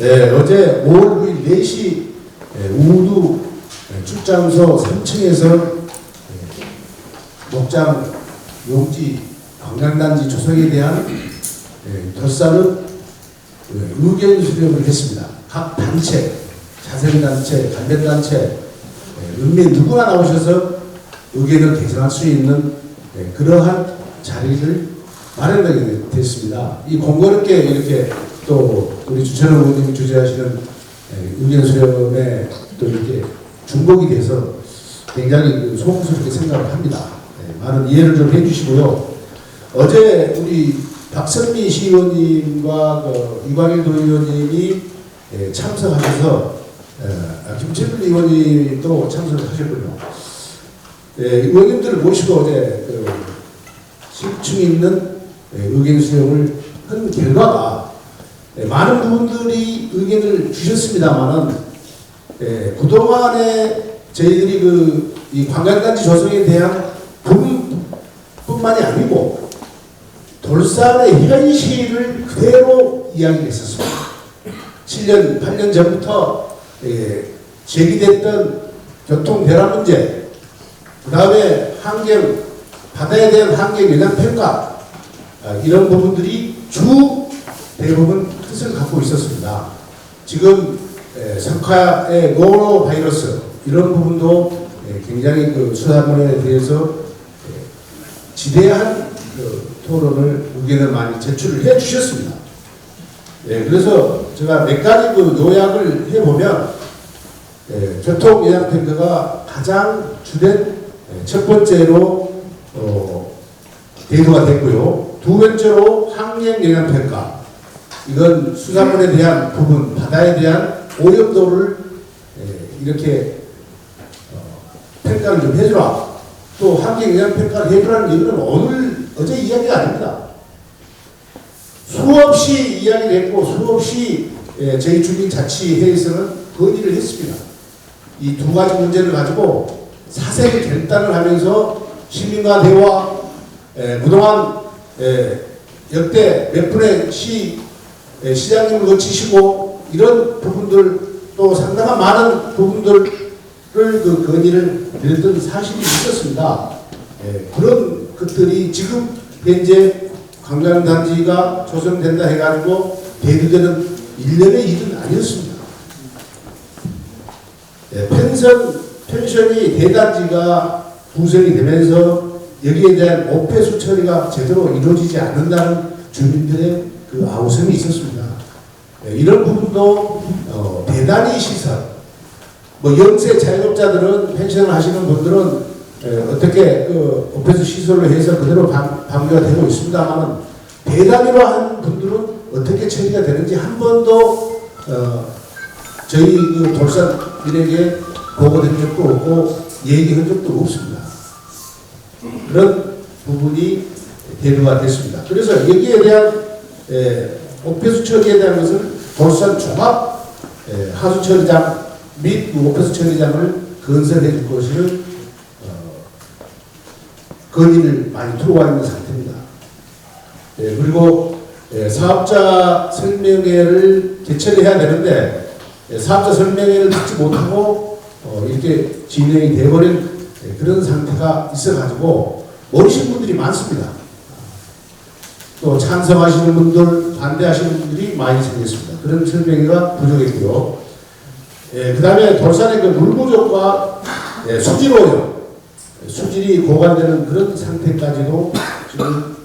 어제 5월 9일 4시 우두 출장소 3층에서 목장 용지 관광단지 조성에 대한 덧사는 의견 수렴을 했습니다. 각 단체, 자생단체, 관련단체, 읍민 누구나 나오셔서 의견을 개선할 수 있는 그러한 자리를 마련하게 됐습니다. 이 공고롭게 이렇게 또 우리 주천호 의원님이 주재하시는 의견 수렴에 또 이렇게 중복이 돼서 굉장히 소망스럽게 생각을 합니다. 많은 이해를 좀 해주시고요. 어제 우리 박선미 시의원님과 이광일 도의원님이 참석하셔서 김철민 의원님도 참석을 하셨군요. 의원님들을 모시고 어제 실층에 있는 의견 수렴을 한 결과가 많은 부분들이 의견을 주셨습니다만은 그동안에 저희들이 이 관광단지 조성에 대한 부분뿐만이 아니고 돌산의 현실을 그대로 이야기했었습니다. 7년, 8년 전부터 제기됐던 교통 변화 문제, 그 다음에 환경, 바다에 대한 환경 영향 평가, 이런 부분들이 주 대부분 뜻을 갖고 있었습니다. 지금 석화의 노로 바이러스 이런 부분도 굉장히 그 수사문에 대해서 지대한 토론을 의견을 많이 제출을 해 주셨습니다. 그래서 제가 몇 가지 요약을 해보면 교통 영향 평가가 가장 주된 첫 번째로 대두가 됐고요. 두 번째로 환경 영향 평가, 이건 수산물에 대한 부분, 바다에 대한 오염도를 이렇게 평가를 좀 해주라. 또 환경 영향 평가를 해주라는 이유는 어제 이야기가 아닙니다. 수없이 이야기를 했고 수없이 저희 주민자치회에서는 건의를 했습니다. 이 두 가지 문제를 가지고 사색의 결단을 하면서 시민과 대화, 그동안 역대 몇 분의 시장님을 거치시고 이런 부분들 또 상당한 많은 부분들을 건의를 드렸던 사실이 있었습니다. 그런 것들이 지금 현재 관광단지가 조성된다 해가지고 대두되는 일련의 일은 아니었습니다. 펜션이 대단지가 구성이 되면서 여기에 대한 오폐수 처리가 제대로 이루어지지 않는다는 주민들의 그 아우성이 있었습니다. 이런 부분도 대단히 시설, 영세 자영업자들은 펜션을 하시는 분들은 어떻게 오폐수 시설로 해서 그대로 방류가 되고 있습니다만 대단위로 한 분들은 어떻게 처리가 되는지 한 번도 저희 돌산민에게 보고된 적도 없고 얘기한 적도 없습니다. 그런 부분이 대두가 됐습니다. 그래서 여기에 대한 오폐수 처리에 대한 것을 돌산 종합 하수처리장 및 오폐수 처리장을 건설해 줄 것을 건의를 많이 들어와 있는 상태입니다. 그리고 사업자 설명회를 개최해야 되는데 사업자 설명회를 듣지 못하고 이렇게 진행이 되어버린 그런 상태가 있어가지고 어르신 분들이 많습니다. 또 찬성하시는 분들, 반대하시는 분들이 많이 생겼습니다. 그런 설명회가 부족했고요. 그 다음에 돌산의 그 물 부족과 수질 오염, 수질이 고갈되는 그런 상태까지도 지금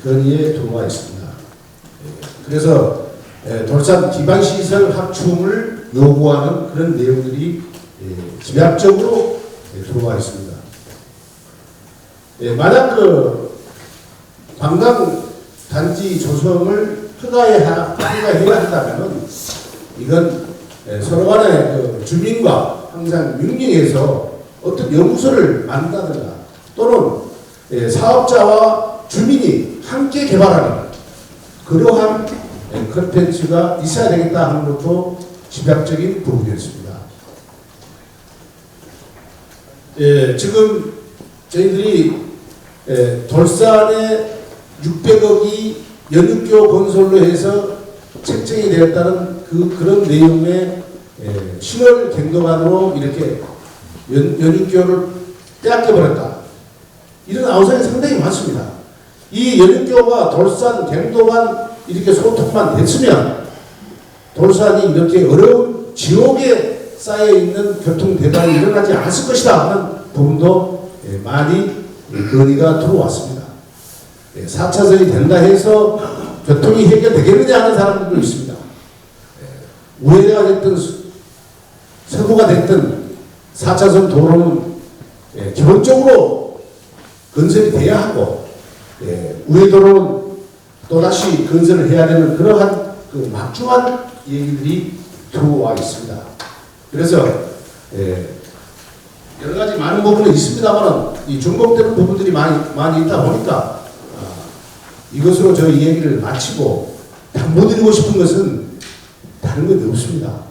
건의에 들어와 있습니다. 그래서 돌산 기반시설 확충을 요구하는 그런 내용들이 집약적으로 들어와 있습니다. 만약 관광단지 조성을 허가해야 한다면 이건 서로 간에 주민과 항상 명령해서 어떤 연구소를 만든다든가 또는 사업자와 주민이 함께 개발하는 그러한 컨텐츠가 있어야 되겠다 하는 것도 집약적인 부분이었습니다. 지금 저희들이 돌산에 600억이 연육교 건설로 해서 책정이 되었다는 그런 내용의 신월 경도관으로 이렇게 연인교를 빼앗겨버렸다. 이런 아우성이 상당히 많습니다. 이 연인교가 돌산, 경도관 이렇게 소통만 됐으면 돌산이 이렇게 어려운 지옥에 쌓여있는 교통대란이 일어나지 않았을 것이다 하는 부분도 많이 건의가 들어왔습니다. 4차선이 된다 해서 교통이 해결되겠느냐 하는 사람들도 있습니다. 우회가 됐든 서구가 됐든 4차선 도로는 기본적으로 건설이 돼야 하고 우회도로는 또다시 건설을 해야 되는 그러한 그 막중한 얘기들이 들어와 있습니다. 그래서 여러 가지 많은 부분은 있습니다만 이 중복되는 부분들이 많이 있다 보니까 이것으로 저희 얘기를 마치고 당부드리고 싶은 것은 다른 건 없습니다.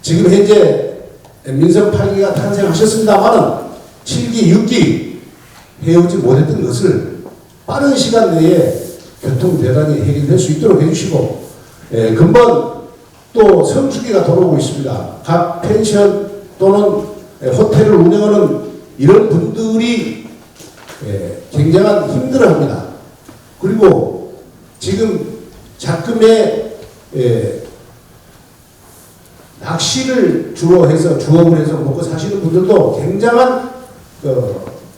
지금 현재 민선 8기가 탄생하셨습니다만 7기, 6기 해오지 못했던 것을 빠른 시간 내에 교통대란이 해결될 수 있도록 해주시고 금번 또 성수기가 돌아오고 있습니다. 각 펜션 또는 호텔을 운영하는 이런 분들이 굉장한 힘들어합니다. 그리고 지금 작금에 낚시를 주로 해서 주업을 해서 먹고 사시는 분들도 굉장한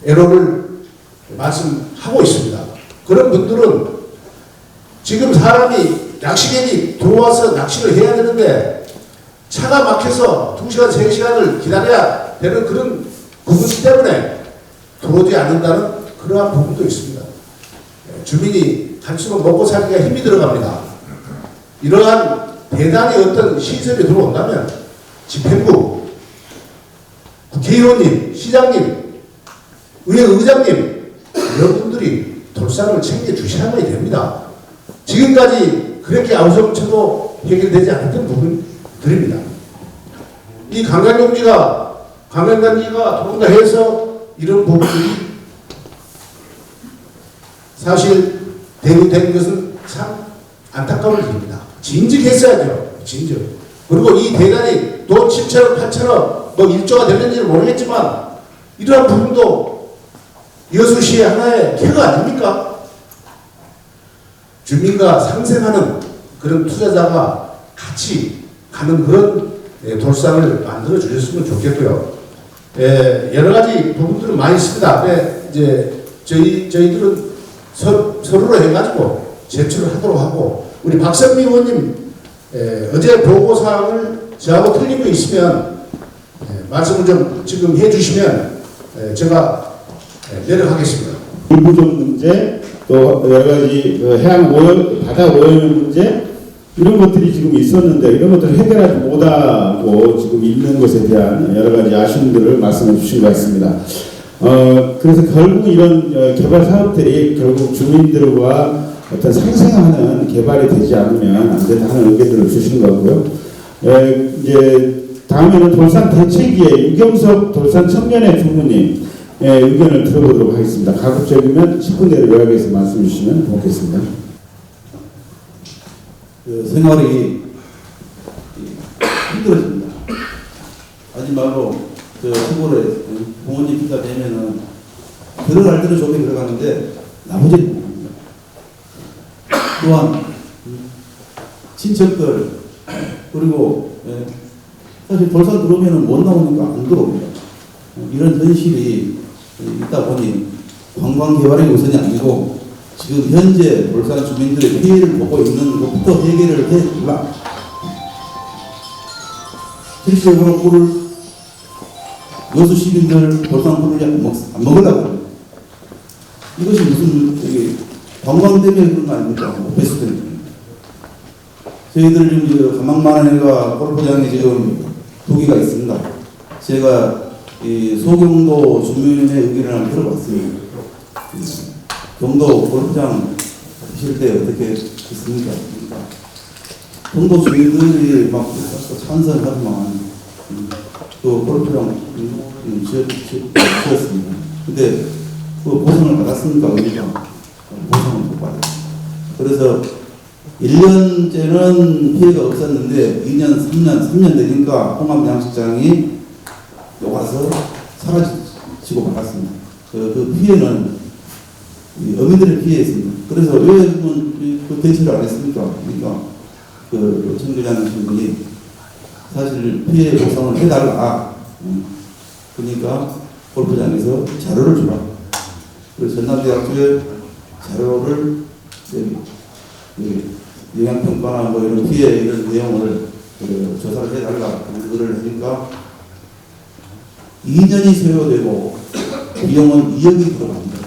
애로를 말씀하고 있습니다. 그런 분들은 지금 사람이 낚시객이 들어와서 낚시를 해야 되는데 차가 막혀서 2시간, 3시간을 기다려야 되는 그런 부분 때문에 들어오지 않는다는 그러한 부분도 있습니다. 주민이 갈수록 먹고 살기가 힘이 들어갑니다. 이러한 대단히 어떤 시설이 들어온다면 집행부, 국회의원님, 시장님, 의장님 이런 분들이 돌산을 챙겨주셔야만 됩니다. 지금까지 그렇게 아우성쳐도 해결되지 않았던 부분들입니다. 이 관광단지가 들어온다 해서 이런 부분들이 사실 대두된 것은 참 안타까운 일입니다. 진즉했어야죠. 진즉. 그리고 이 대단히 돈 7천억, 8천억 뭐 1조가 됐는지는 모르겠지만 이러한 부분도 여수시의 하나의 쾌거 아닙니까? 주민과 상생하는 그런 투자자가 같이 가는 그런 돌산을 만들어 주셨으면 좋겠고요. 여러 가지 부분들은 많이 있습니다. 이제 저희들은 서로로 해가지고 제출을 하도록 하고 우리 박선미 의원님 어제 보고사항을 저하고 틀린 거 있으면 말씀을 좀 지금 해주시면 제가 내려가겠습니다. 물부족 문제, 또 여러 가지 해양 오염, 바다 오염 문제 이런 것들이 지금 있었는데 이런 것들을 해결하지 못하고 지금 있는 것에 대한 여러 가지 아쉬움들을 말씀해 주신 것 같습니다. 그래서 결국 이런 개발 사업들이 결국 주민들과 어떤 상생하는 개발이 되지 않으면 안 된다는 의견들을 주신 거고요. 이제 다음에는 돌산 대책위의 유경석 돌산 청년회 총무님 의견을 들어보도록 하겠습니다. 가급적이면 10분 내로 요약해서 말씀해 주시면 고맙겠습니다. 생활이 힘들어집니다. 마지막으로 시골에 부모님 비가 되면은 들어갈 때는 좋게 들어가는데 나머지는 못 합니다. 또한 친척들 그리고 사실 돌산 들어오면은 못 나오니까 안 들어옵니다. 이런 현실이 있다 보니 관광 개발의 우선이 아니고 지금 현재 돌산 주민들의 피해를 보고 있는 것부터 해결을 해주라. 실질적으로 꿀을 여수 시민들 돌산 꿀을 안 먹으려고 이것이 무슨 관광 때문에 그런 거 아닙니까? 오페스 때문에. 저희들 지금 가망만원회가 골프장에 지금 2개가 있습니다. 제가 이 소경도 주민의 의견을 한번 들어봤습니다. 경도 골프장 하실 때 어떻게 있습니까? 경도 주민들이 막 찬성하지만 그 골프장 지었습니다. 근데 그 보상을 받았습니까? 의미가 보상을 못 받았습니다. 그래서 1년째는 피해가 없었는데 2년, 3년 되니까 홍합 양식장이 녹아서 사라지고 말았습니다. 그 피해는 어민들의 피해였습니다. 그래서 왜 그 대처를 안 했습니까? 그러니까 그 청교장 분이 사실 피해 보상을 해달라. 그러니까 골프장에서 자료를 주라. 그래서 전남대학교에 자료를 영향평가나 뭐 이런 피해 이런 내용을 조사를 해달라. 그거를 하니까 2년이 소요되고 비용은 2억이 들어갑니다.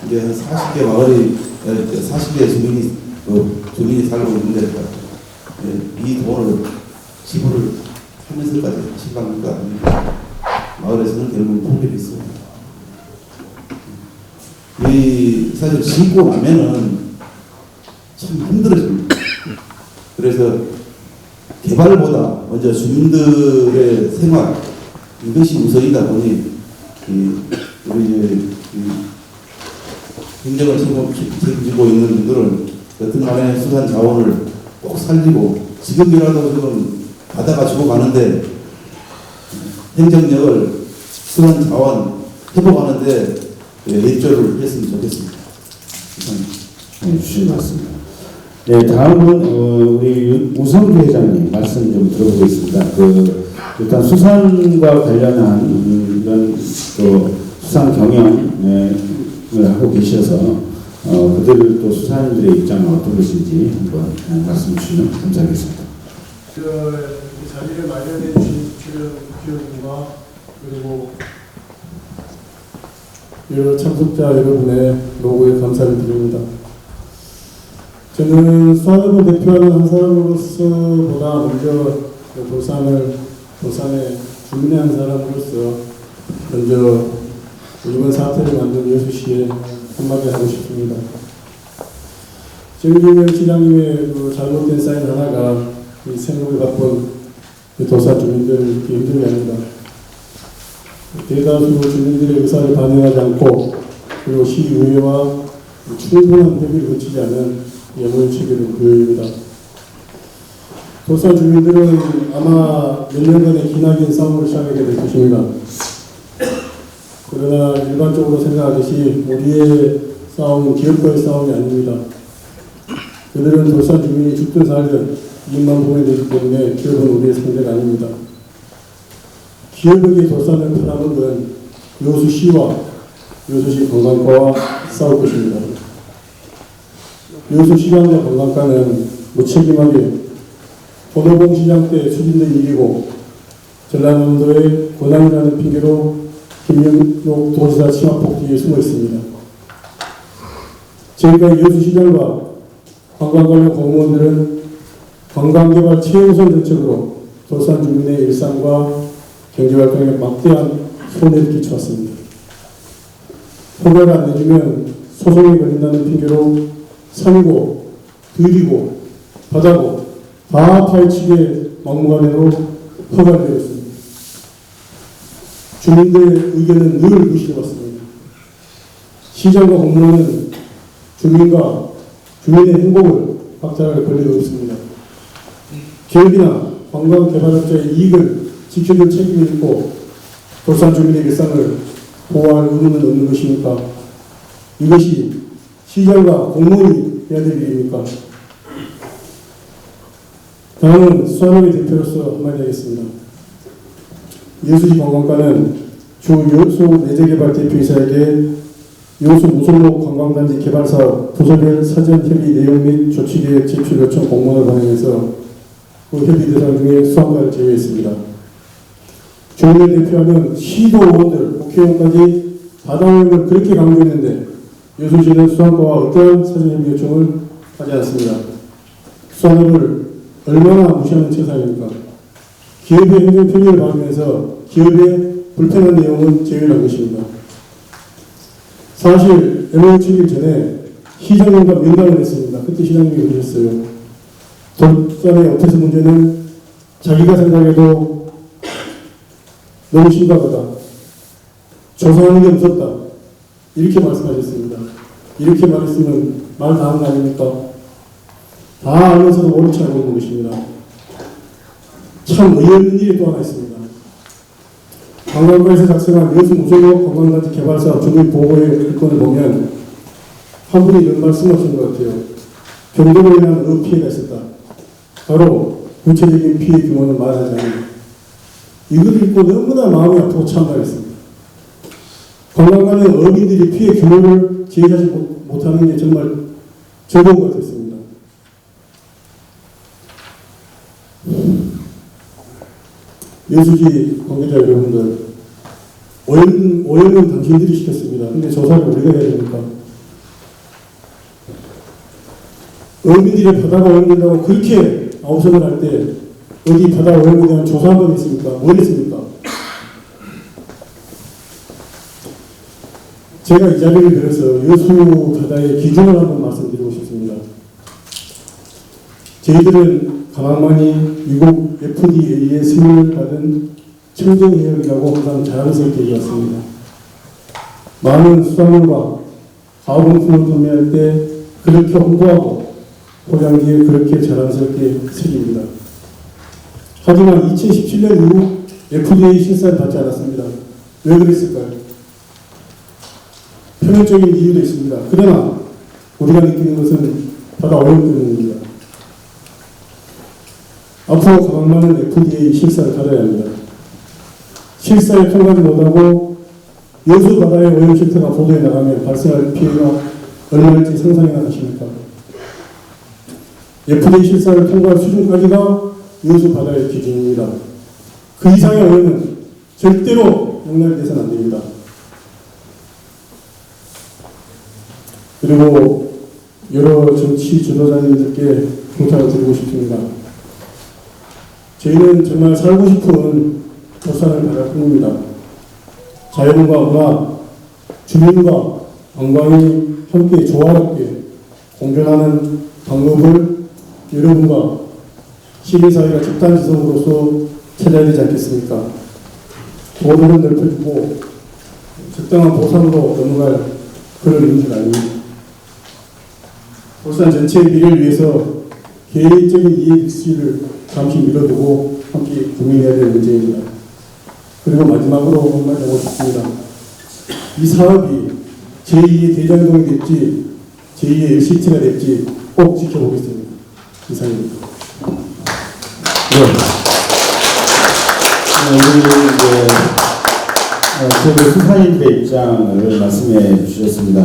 이게 한 40개 마을이 40개 주민이 살고 있는데 이 돈을 지불을 하면서까지 하실랍니까? 마을에서는 결국 통일이 있습니다. 사실 짓고 나면은 참 힘들어집니다. 그래서 개발보다 먼저 주민들의 생활 이것이 우선이다 보니 우리 행정을 책임지고 있는 분들은 여튼간에 수산 자원을 꼭 살리고 지금이라도 지금 바다가 죽어가는데 행정력을 수산 자원 회복하는데 일조를 했으면 좋겠습니다. 주신 말씀입니다. 네, 다음은 우리 우성주 회장님 말씀 좀 들어보겠습니다. 일단 수산과 관련한 이런 또 수산 경영을 하고 계셔서 그들 또 수산인들의 입장은 어떤 것인지 한번 말씀 주시면 감사하겠습니다. 이 자리를 마련해 주신 국회의원님과 그리고 여러 참석자 여러분의 노고에 감사를 드립니다. 저는 수산업을 대표하는 한 사람으로서보다 먼저 도산의 주민의 한 사람으로서 먼저 이번 사태를 만든 여수시에 한마디 하고 싶습니다. 정진영 시장님의 잘못된 사인 하나가 이 생업에 바쁜 도산 주민들을 이렇게 힘들게 합니다. 대다수 주민들의 의사를 반영하지 않고 그리고 시의회와 충분한 협의를 거치지 않은 영원치기는 그입니다. 도산 주민들은 아마 몇 년간의 기나긴 싸움을 시작하게 될 것입니다. 그러나 일반적으로 생각하듯이 우리의 싸움은 기업과의 싸움이 아닙니다. 그들은 도산 주민이 죽든 살든 이익만 보면 되기 때문에 기업은 우리의 상대가 아닙니다. 기업에게 도산을 팔아는 건 여수시와 여수시 관광과와 싸울 것입니다. 여수시장과 관광과는 무책임하게 본호봉 시장 때 추진된 일이고 전라남도의 고난이라는 핑계로 김영록 도지사 치마폭 뒤에 숨어 있습니다. 저희가 여수시장과 관광 관련 공무원들은 관광개발 최우선 정책으로 도산 주민의 일상과 경제활동에 막대한 손해를 끼쳐왔습니다. 허가를 안 내주면 소송이 걸린다는 핑계로 산이고 들이고 바다고 다 파헤치게 막무가내로 허가를 내렸습니다. 주민들의 의견은 늘 무시해왔습니다. 시장과 공무원은 주민과 주민의 행복을 박탈할 권리가 없습니다. 기업이나 관광개발업자의 이익을 지켜줄 책임이 있고 도산 주민의 일상을 보호할 의무는 없는 것입니까? 이것이 시장과 공무원이 해야 될 일입니까? 다음은 수산업의 대표로서 한마디 하겠습니다. 여수시 관광과는 주 여수 내재개발 대표이사에게 여수 무속로 관광단지 개발사업 부서별 사전 협의 내용 및 조치계획 제출 요청 공문을 반영해서 그 협의 대상 중에 수산과를 제외했습니다. 주민을 대표하는 시도 의원들, 국회의원까지 바다오염을 그렇게 강조했는데 여수시는 수산과와 어떠한 사전 협의 요청을 하지 않습니다. 수산업을 얼마나 무시하는 체상입니까? 기업의 행정 편의를 받으면서 기업의 불편한 내용은 제외한 것입니다. 사실 MOU 체결 전에 시장님과 면담을 했습니다. 그때 시장님이 그러셨어요. 도산의 업체수 문제는 자기가 생각해도 너무 심각하다. 조사하는 게 무섭다. 이렇게 말씀하셨습니다. 이렇게 말했으면 말 다 한 거 아닙니까? 다 알면서도 옳지 않고 있는 것입니다. 참 의없는 일이 또 하나 있습니다. 관광부에서 작성한 여수 무소속 관광단지 개발사 주민 보호의 일권을 보면 한 분이 이런 말씀하신 것 같아요. 경도로 인한 피해가 있었다. 바로 구체적인 피해 규모는 말하지 않습니다. 이걸 읽고 너무나 마음이 아프고 참담했습니다. 관광가는 어민들이 피해 규모를 제시하지 못하는 게 정말 저보고 같았습니다. 여수지 관계자 여러분들, 오염은 당신들이 시켰습니다. 근데 조사를 우리가 해야 됩니까? 어민들이 바다가 오염된다고 그렇게 아우성을 할 때 어디 바다 오염에 대한 조사 한번 했습니까? 뭘 했습니까? 제가 이 자리를 빌어서 여수 바다의 기준을 한번 말씀드리고 싶습니다. 저희들은 가만히 미국 FDA의 승인을 받은 청정해역이라고 항상 자랑스럽게 얘기했습니다. 많은 수산물과 가공품을 판매할 때 그렇게 홍보하고 포장지에 그렇게 자랑스럽게 새깁니다. 하지만 2017년 이후 FDA 심사를 받지 않았습니다. 왜 그랬을까요? 표면적인 이유도 있습니다. 그러나 우리가 느끼는 것은 바다 오염 때문입니다. 앞으로 가장 많은 FDA 실사를 받아야 합니다. 실사에 통과하지 못하고 여수 바다의 오염 실태가 보도에 나가면 발생할 피해가 얼마일지 상상이나 하십니까? FDA 실사를 통과할 수준까지가 여수 바다의 기준입니다. 그 이상의 오염은 절대로 용납돼서는 안 됩니다. 그리고 여러 정치 지도자님들께 부탁을 드리고 싶습니다. 저희는 정말 살고 싶은 도산을 바랄 뿐입니다. 자연과 문화, 주민과 관광이 함께 조화롭게 공존하는 방법을 여러분과 시민사회가 집단지성으로서 찾아야 되지 않겠습니까? 도로를 넓혀주고 적당한 보상으로 넘어갈 그런 문제가 아닙니다. 울산 전체의 미래를 위해서 개인적인 이익 이슈를 잠시 밀어두고 함께 고민해야 될 문제입니다. 그리고 마지막으로 한마디 하고 싶습니다. 이 사업이 제2의 대장동이 될지 제2의 LCT가 될지 꼭 지켜보겠습니다. 이상입니다. 네. 우리 이제 수사인들의 입장을 말씀해 주셨습니다.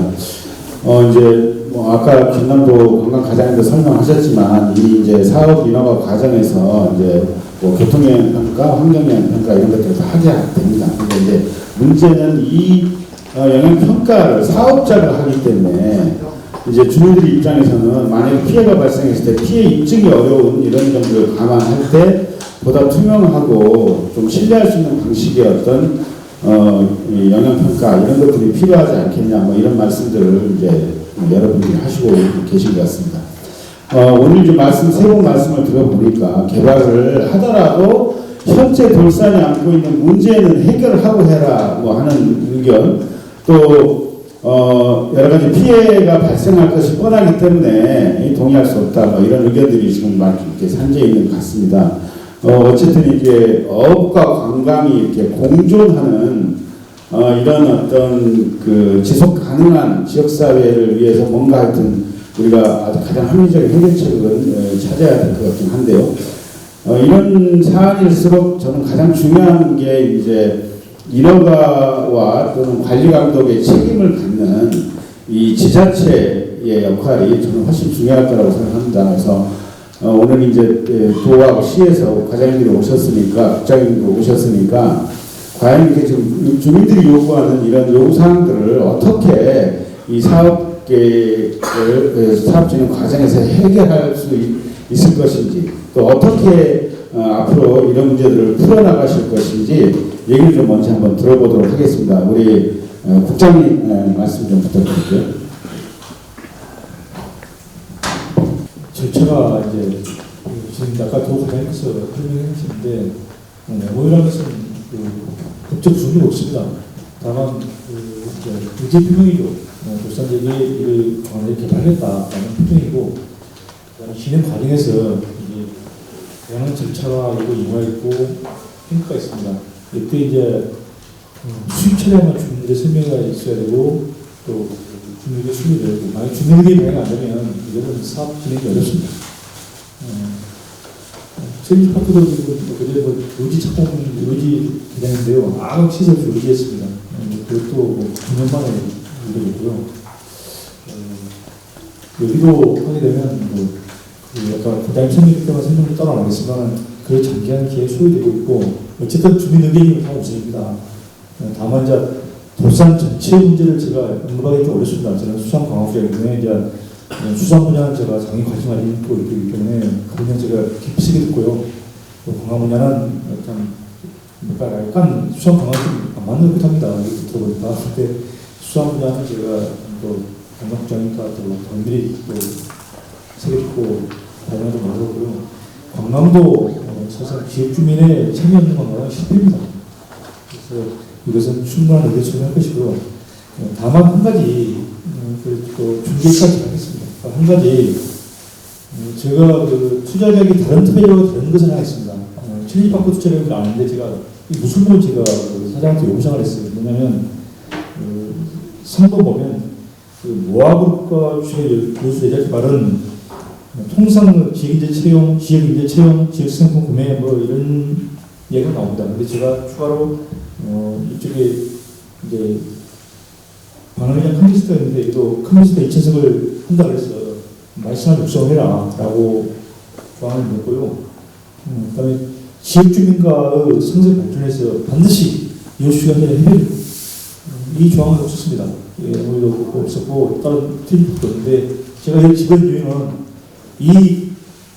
이제 아까 전남도 관광과장님도 설명하셨지만 이 이제 사업 인허가 과정에서 이제 교통영향 평가, 환경영향 평가 이런 것들을 다 하게 됩니다. 근데 이제 문제는 이 영향 평가를 사업자가 하기 때문에 이제 주민들 입장에서는 만약에 피해가 발생했을 때 피해 입증이 어려운 이런 점들을 감안할 때 보다 투명하고 좀 신뢰할 수 있는 방식의 어떤 영향평가 이런 것들이 필요하지 않겠냐 뭐 이런 말씀들을 이제 여러분들이 하시고 계신 것 같습니다. 오늘 좀 세 번 말씀을 들어보니까 개발을 하더라도 현재 돌산이 안고 있는 문제는 해결하고 해라 뭐 하는 의견 또 여러 가지 피해가 발생할 것이 뻔하기 때문에 동의할 수 없다 뭐 이런 의견들이 지금 막 이렇게 산재해 있는 것 같습니다. 어쨌든 이게 어업과 관광이 이렇게 공존하는 이런 어떤 그 지속 가능한 지역 사회를 위해서 뭔가 하여튼 우리가 가장 합리적인 해결책을 찾아야 될 것 같긴 한데요. 이런 사안일수록 저는 가장 중요한 게 이제 인허가와 또는 관리 감독의 책임을 갖는 이 지자체의 역할이 저는 훨씬 중요할 거라고 생각합니다. 그래서 오늘 이제 도와 시에서 과장님들이 오셨으니까 국장님도 오셨으니까 과연 이렇게 지금 주민들이 요구하는 이런 요구사항들을 어떻게 이 사업 진행 과정에서 해결할 수 있을 것인지 또 어떻게 앞으로 이런 문제들을 풀어나가실 것인지 얘기를 좀 먼저 한번 들어보도록 하겠습니다. 우리 국장님 말씀 좀 부탁드릴게요. 절차가 이제 지금 아까 도 과장님께서 설명하셨는데 오해라는 것은 법적 준비가 없습니다. 다만 의제 표명이죠. 돌산역이 이를 개발했다라는 표명이고 진행 과정에서 이제 다양한 절차가 이거 이용했고 행사가 있습니다. 이때 이제 수입 차량만 주민들의 설명가 있어야 되고 또 주민들의 수입이 되고 만약 주민들이 발행 안 되면 이거는 사업 진행이 어렵습니다. 체리파크도 지금 그제 요지 착공 요지 기간인데요. 아무 시설 요지했습니다. 그것도 뭐 9년 만에 이루어졌고요. 여기도 하게 되면 그 약간 부담 생기기 때문에 설명도 따로 안 하겠지만 그 장기간 기회 소요되고 있고 어쨌든 주민 의견이 다 우선입니다. 다만 이제 도산 전체 문제를 제가 언급하기 좀 어렵습니다. 저는 수산 광학부이기 때문에 이제 수산 분야는 제가 장기 관심을 가지고 있기 때문에 그냥 제가 깊이 듣고요. 또 관광 분야는 약간 수산 광학이 안 맞는 것 합니다. 이렇게 들어보니까 그때 수산 분야는 제가 또 관광국장이니까 또 당일이 또 세계적으로 다양하게 말하고요. 관광도 사실 지역 주민의 참여 없는 관광은 실패입니다. 그래서 이것은 충분한 의견 수행할 것이고요. 다만 한 가지 또 중계까지 하겠습니다. 한 가지 제가 그 투자력이 다른 투자력과 다른 것을 하나 있습니다. 체리파크 투자력이 아닌데 제가 무슨 걸 제가 그 사장한테 요구사항을 했어요. 뭐냐면 3번 보면 그 모아그룹과 교수 예작 말은 통상 지역인재 채용, 지역인재 채용, 지역상품 구매 뭐 이런 얘기가 나옵니다. 근데 제가 추가로 이쪽에 이제 방향이랑 컴퓨터가 있는데 이거 컴퓨터 2,000석을 한다 그래서 말씀을 육성해라 라고 조항을 넣었고요. 그다음에 지역 주민과의 성장 발전에서 반드시 요수가 해결 이 조항을 없었습니다. 오히려 없었고 다른 틀도 없는데 제가 여기 집을 이유는 이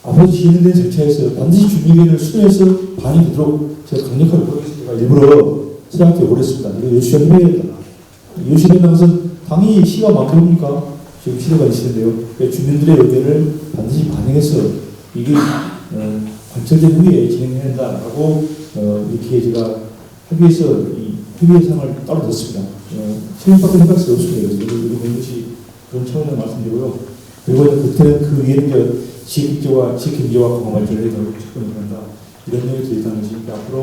앞으로 진행된 절차에서 반드시 주민의견을 수렴해서 반영이 되도록 제가 강력하게 보겠습니다. 일부러 시장한테 요구를 했습니다. 이거 요수가 해결해야겠다. 요수된다는 것은 당연히 시가 만들어옵니까? 지금 시도가 있는데요. 주민들의 의견을 반드시 반영해서 이게 관철된 후에 진행해야 된다라고 이렇게 제가 협의해서 이 협의회상을 따로 냈습니다. 체험받은 해박스 없습니다. 이런 것이 그런 차원에서 말씀드리고요. 그리고 그때는 그 위에는 이제 지역경제와 관광 발전에 더 접근을 한다. 이런 내용이 들어있다는 것이 앞으로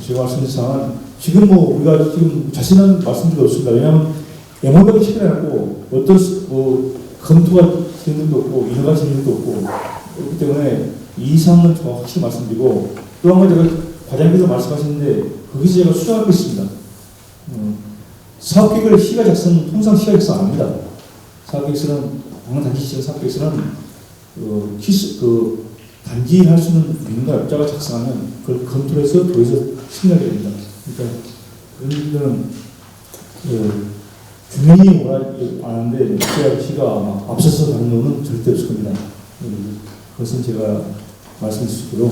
제가 말씀드린 사항은 지금 뭐 우리가 지금 자신은 말씀드릴 없습니다. 왜냐하면 MOU가 체결해놨고 어떤 검토가 되는 것도 없고 인허가 되는 것도 없고 그렇기 때문에 이 사항은 저 확실히 말씀드리고 또 한 가지 제가 과장님께서 말씀하셨는데 거기서 제가 수정하고 있습니다. 사업계획을 시가 작성, 통상 시가 작성 안 합니다. 사업계획서는 단지 지역 사업계획서는 단지할 수 있는 민가 업자가 작성하면 그걸 검토해서 도에서 승인하게 됩니다. 그러니까 그런 주민이 원하지 않는데 시가 아마 앞서서 가는 건 절대 없을 겁니다. 그것은 제가 말씀드리고요.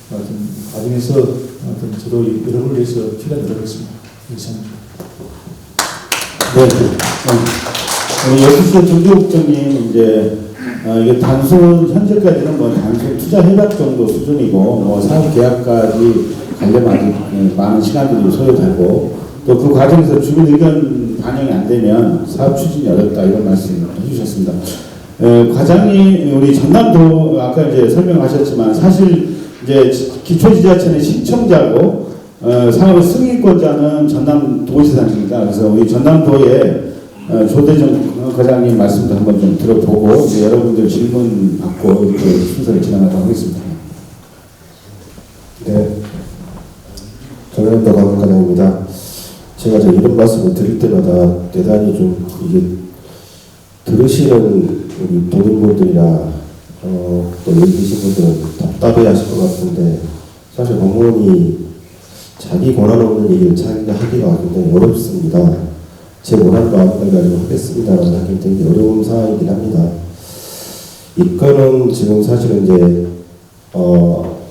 하여튼 과정에서 하여튼 저도 여러분을 위해서 최대한 노력하겠습니다. 감사합니다. 네. 여기서 정교국장님 이제 이게 단순 현재까지는 뭐 단순 투자 협약 정도 수준이고 뭐 사업 계약까지 가려면 아직 많은 시간들이 소요되고 또 그 과정에서 주민 의견 반영이 안 되면 사업 추진이 어렵다 이런 말씀을 해주셨습니다. 과장님 우리 전남도 아까 이제 설명하셨지만 사실 이제 기초지자체는 신청자고 사업의 승인권자는 전남도지사입니다. 그래서 우리 전남도의 조대정 과장님 말씀도 한번 좀 들어보고 이제 여러분들 질문 받고 이렇게 순서를 진행하도록 하겠습니다. 네, 전남도 관광과장입니다. 제가 이런 말씀을 드릴 때마다 대단히 좀 이게 들으시는 우리 도민분들이나 또 여기 계신 분들은 답답해하실 것 같은데 사실 공무원이 자기 권한 없는 얘기를 자기가 하기가 굉장히 어렵습니다. 제 원하는 마음을 가지고 하겠습니다라고 하기 굉장히 어려운 상황이긴 합니다. 이거는 지금 사실은 이제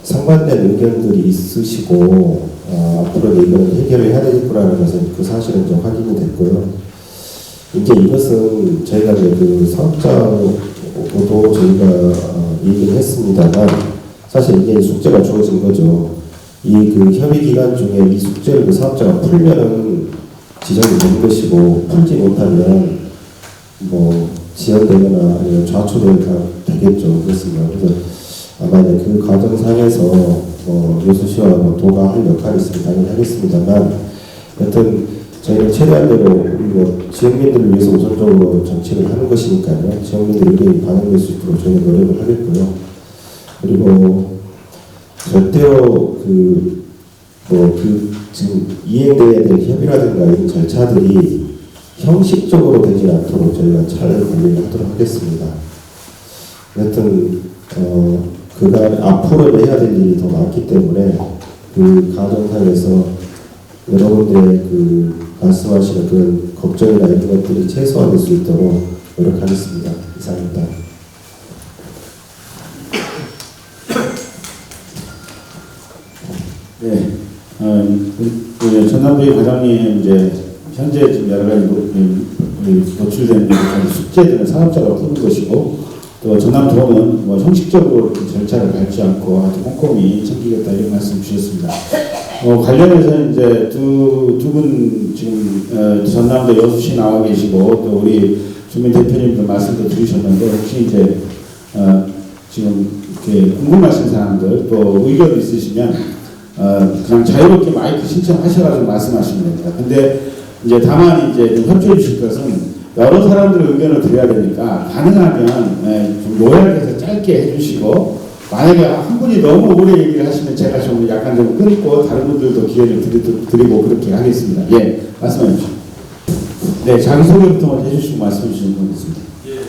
상반된 의견들이 있으시고 앞으로 이거는 해결을 해야 되겠구나라는 것은 그 사실은 좀 확인이 됐고요. 이제 이것은 저희가 이제 그 사업자로도 저희가 얘기를 했습니다만 사실 이게 숙제가 주어진 거죠. 이 그 협의 기간 중에 이 숙제를 그 사업자가 풀면은 지정이 되는 것이고 풀지 못하면 뭐 지연되거나 아니면 좌초될 되겠죠. 그렇습니다. 그래서 아마 이제 그 과정상에서 여수시와 도가 할 역할이 있으면 당연히 하겠습니다만, 여튼 저희는 최대한대로 우리 지역민들을 위해서 우선적으로 정치를 하는 것이니까요. 지역민들의 의견이 반영될 수 있도록 저희는 노력을 하겠고요. 그리고 절대로 지금 이행돼야 될 협의라든가 이런 절차들이 형식적으로 되지 않도록 저희가 잘 관리를 하도록 하겠습니다. 여튼 그간 앞으로 해야 될 일이 더 많기 때문에 그 과정상에서 여러분들의 말씀하시는 그런 걱정이나 이런 것들이 최소화될 수 있도록 노력하겠습니다. 이상입니다. 네, 전남도의 과장님 이제 현재 지금 여러 가지 노출된 숙제들은 사업자가 푸는 것이고, 또 전남도는 형식적으로 절차를 밟지 않고 아주 꼼꼼히 챙기겠다 이런 말씀 주셨습니다. 관련해서 이제 두 분 지금 전남도 여수시 나와 계시고 또 우리 주민 대표님도 말씀도 드리셨는데, 혹시 이제 지금 이렇게 궁금하신 사항들 또 의견 있으시면 그냥 자유롭게 마이크 신청하셔가지고 말씀하시면 됩니다. 근데 이제 다만 이제 좀 협조해 주실 것은 여러 사람들의 의견을 드려야 되니까 가능하면 좀 요약해서 짧게 해주시고, 만약에 한 분이 너무 오래 얘기를 하시면 제가 좀 약간 좀 끊고 다른 분들도 기회를 드리고 그렇게 하겠습니다. 예, 말씀해 주시죠. 네, 자기소개부터 먼저 해주시고 말씀해 주시면 되겠습니다. 예,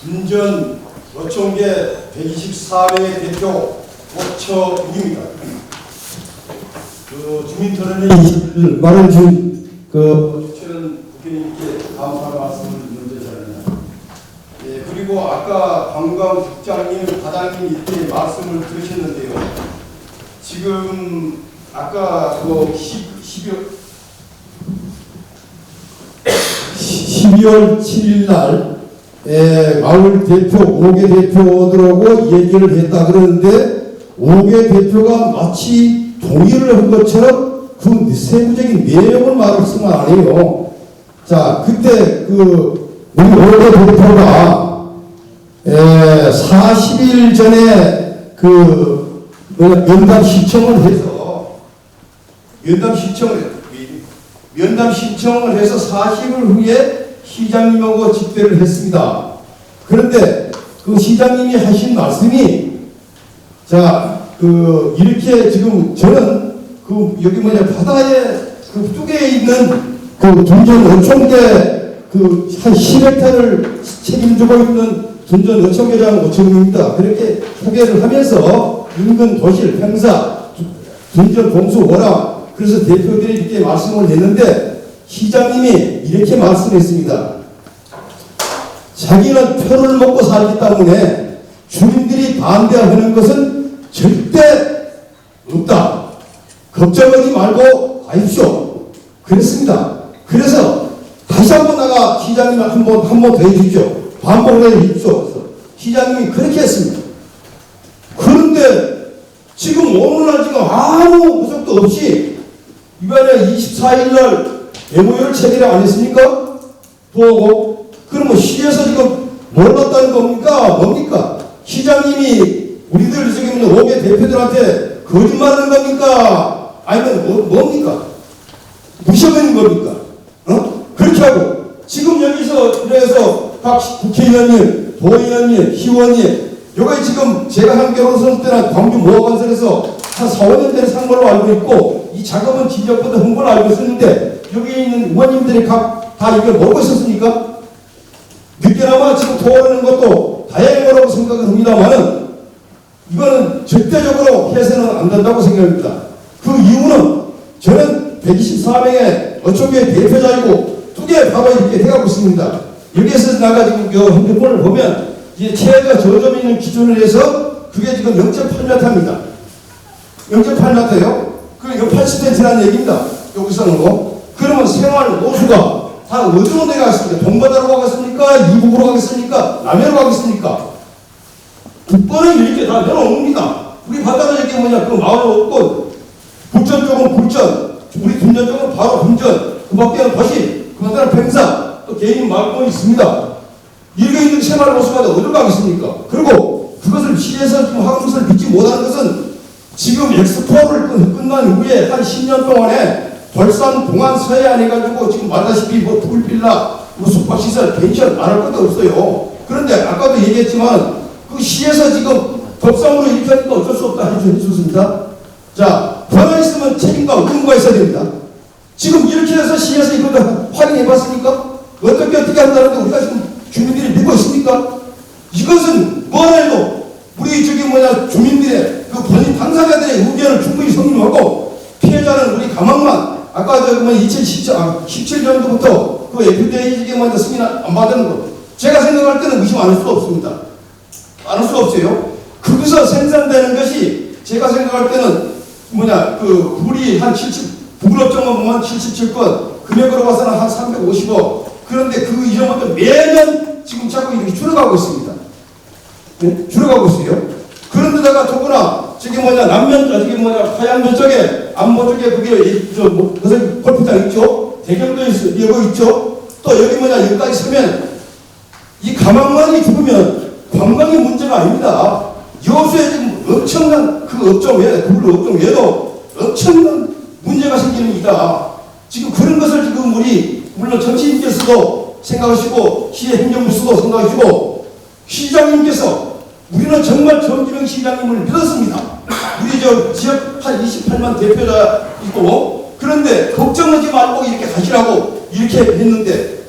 분전 어촌계 124회 대표 오처욱입니다. 주민 토론회 말을 준 최근 국회의원님께 감사의 말씀을 먼저 전합니다. 예, 그리고 아까 관광국장님, 과장님 이렇게 말씀을 들으셨는데요. 지금 아까 12월 7일 날 마을 대표 5개 대표들하고 얘기를 했다 그러는데, 5개 대표가 마치 동의를 한 것처럼 그 세부적인 내용을 말씀을 안 해요. 자, 그때 우리 5개 대표가 40일 전에 면담 신청을 해서 면담 신청을 해서 40일 후에 시장님하고 집회를 했습니다. 그런데 그 시장님이 하신 말씀이, 자, 이렇게 지금 저는 여기 바다에 뚝에 있는 둔전 어촌계 한 10헥타를 책임지고 있는 둔전 어촌계장 오청입니다. 그렇게 소개를 하면서 인근 도실, 평사, 둔전 동수 워라, 그래서 대표들이 이렇게 말씀을 했는데, 시장님이 이렇게 말씀했습니다. 자기는 표를 먹고 살기 때문에 주민들이 반대하는 것은 절대 없다. 걱정하지 말고 가십시오. 그랬습니다. 그래서 다시 한번 시장님 한 번 더 해주십시오. 반복을 해주십시오. 시장님이 그렇게 했습니다. 그런데 지금 오늘날 지금 아무 구속도 없이 이번에 24일 날 MOU를 체결을 안 했습니까? 또 그러면 시에서 지금 몰랐다는 겁니까? 뭡니까? 시장님이 우리들 지금 5개 대표들한테 거짓말하는 겁니까? 아니면 뭡니까? 무시하는 겁니까? 그렇게 하고 지금 여기서 그래서 각 국회의원님, 도의원님, 시의원님, 여기 지금 제가 한 결혼선 때는 광주 모아건설에서 한 4, 5년 전에 산 걸로 알고 있고, 이 작업은 지적부터 한 걸로 알고 있었는데, 여기 있는 의원님들이 다 이걸 모르고 있었습니까? 늦게나마 지금 토론하는 것도 다행이라고 생각을 합니다만은, 이거는 절대적으로 해서는 안 된다고 생각합니다. 그 이유는 저는 124명의 어촌계 대표자이고 두 개 바로 이렇게 돼가고 있습니다. 여기에서 나가 지금 핸드폰을 보면 이제 최저 저점 있는 기준을 해서 그게 지금 0.8m입니다. 0.8m요? 그게 80cm라는 얘기입니다. 여기서는 그러면 생활 노수가 다 어디로 내가겠습니까? 동바다로 가겠습니까? 이북으로 가겠습니까? 남해로 가겠습니까? 국번은 이렇게 다 내려옵니다. 우리 바다가 이게 마을 없고, 불전 쪽은 불전, 우리 둔전 쪽은 바로 둔전, 그 밖에는 도시, 그 밖에는 평사, 또 개인 마을권이 있습니다. 이렇게 있는 생활 노수가 어디로 가겠습니까? 그리고 시에서 지금 화금을 믿지 못하는 것은 지금 엑스포를 끝난 후에 한 10년 동안에 벌산 동안 서해안 해가지고 지금 말다시피 뭐 풀빌라, 뭐 숙박시설, 펜션 말할 것도 없어요. 그런데 아까도 얘기했지만 그 시에서 지금 법상으로 이렇게 하니까 어쩔 수 없다 해주셨습니다. 자, 변화 있으면 책임과 의무가 있어야 됩니다. 지금 이렇게 해서 시에서 이걸 확인해 봤습니까? 어떻게 한다는데 우리가 지금 주민들이 믿고 있습니까? 이것은 뭐라 해도 우리 주민들의 그 본인 당사자들의 의견을 충분히 성립하고 피해자는 우리 가망만 아까 2017년도부터 그 FDA에게 먼저 승인 안 받은 거 제가 생각할 때는 의심 안 할 수가 없습니다. 안 할 수가 없어요. 거기서 생산되는 것이 제가 생각할 때는 그 불이 한 9분 업종만 보면 77건, 금액으로 봐서는 한 350억. 그런데 그 이전부터 매년 지금 자꾸 이렇게 줄어가고 있습니다. 네? 줄어가고 있어요. 그런데다가 더구나 하얀면 쪽에 안보 쪽에 그게 무슨 골프장 있죠? 대경도 여기 있죠? 또 여기 여기까지 서면 이 가망만이 죽으면 관광이 문제가 아닙니다. 여수에 지금 엄청난 그 업종 외에 불 업종 외에도 엄청난 문제가 생기는 이다. 지금 그런 것을 지금 우리 물론 정치인께서도 생각하시고 시의 행정부서도 생각하시고 시장님께서 우리는 정말 정진영 시장님을 믿었습니다. 우리 지역 한 28만 대표자 있고 그런데 걱정하지 말고 이렇게 하시라고 이렇게 했는데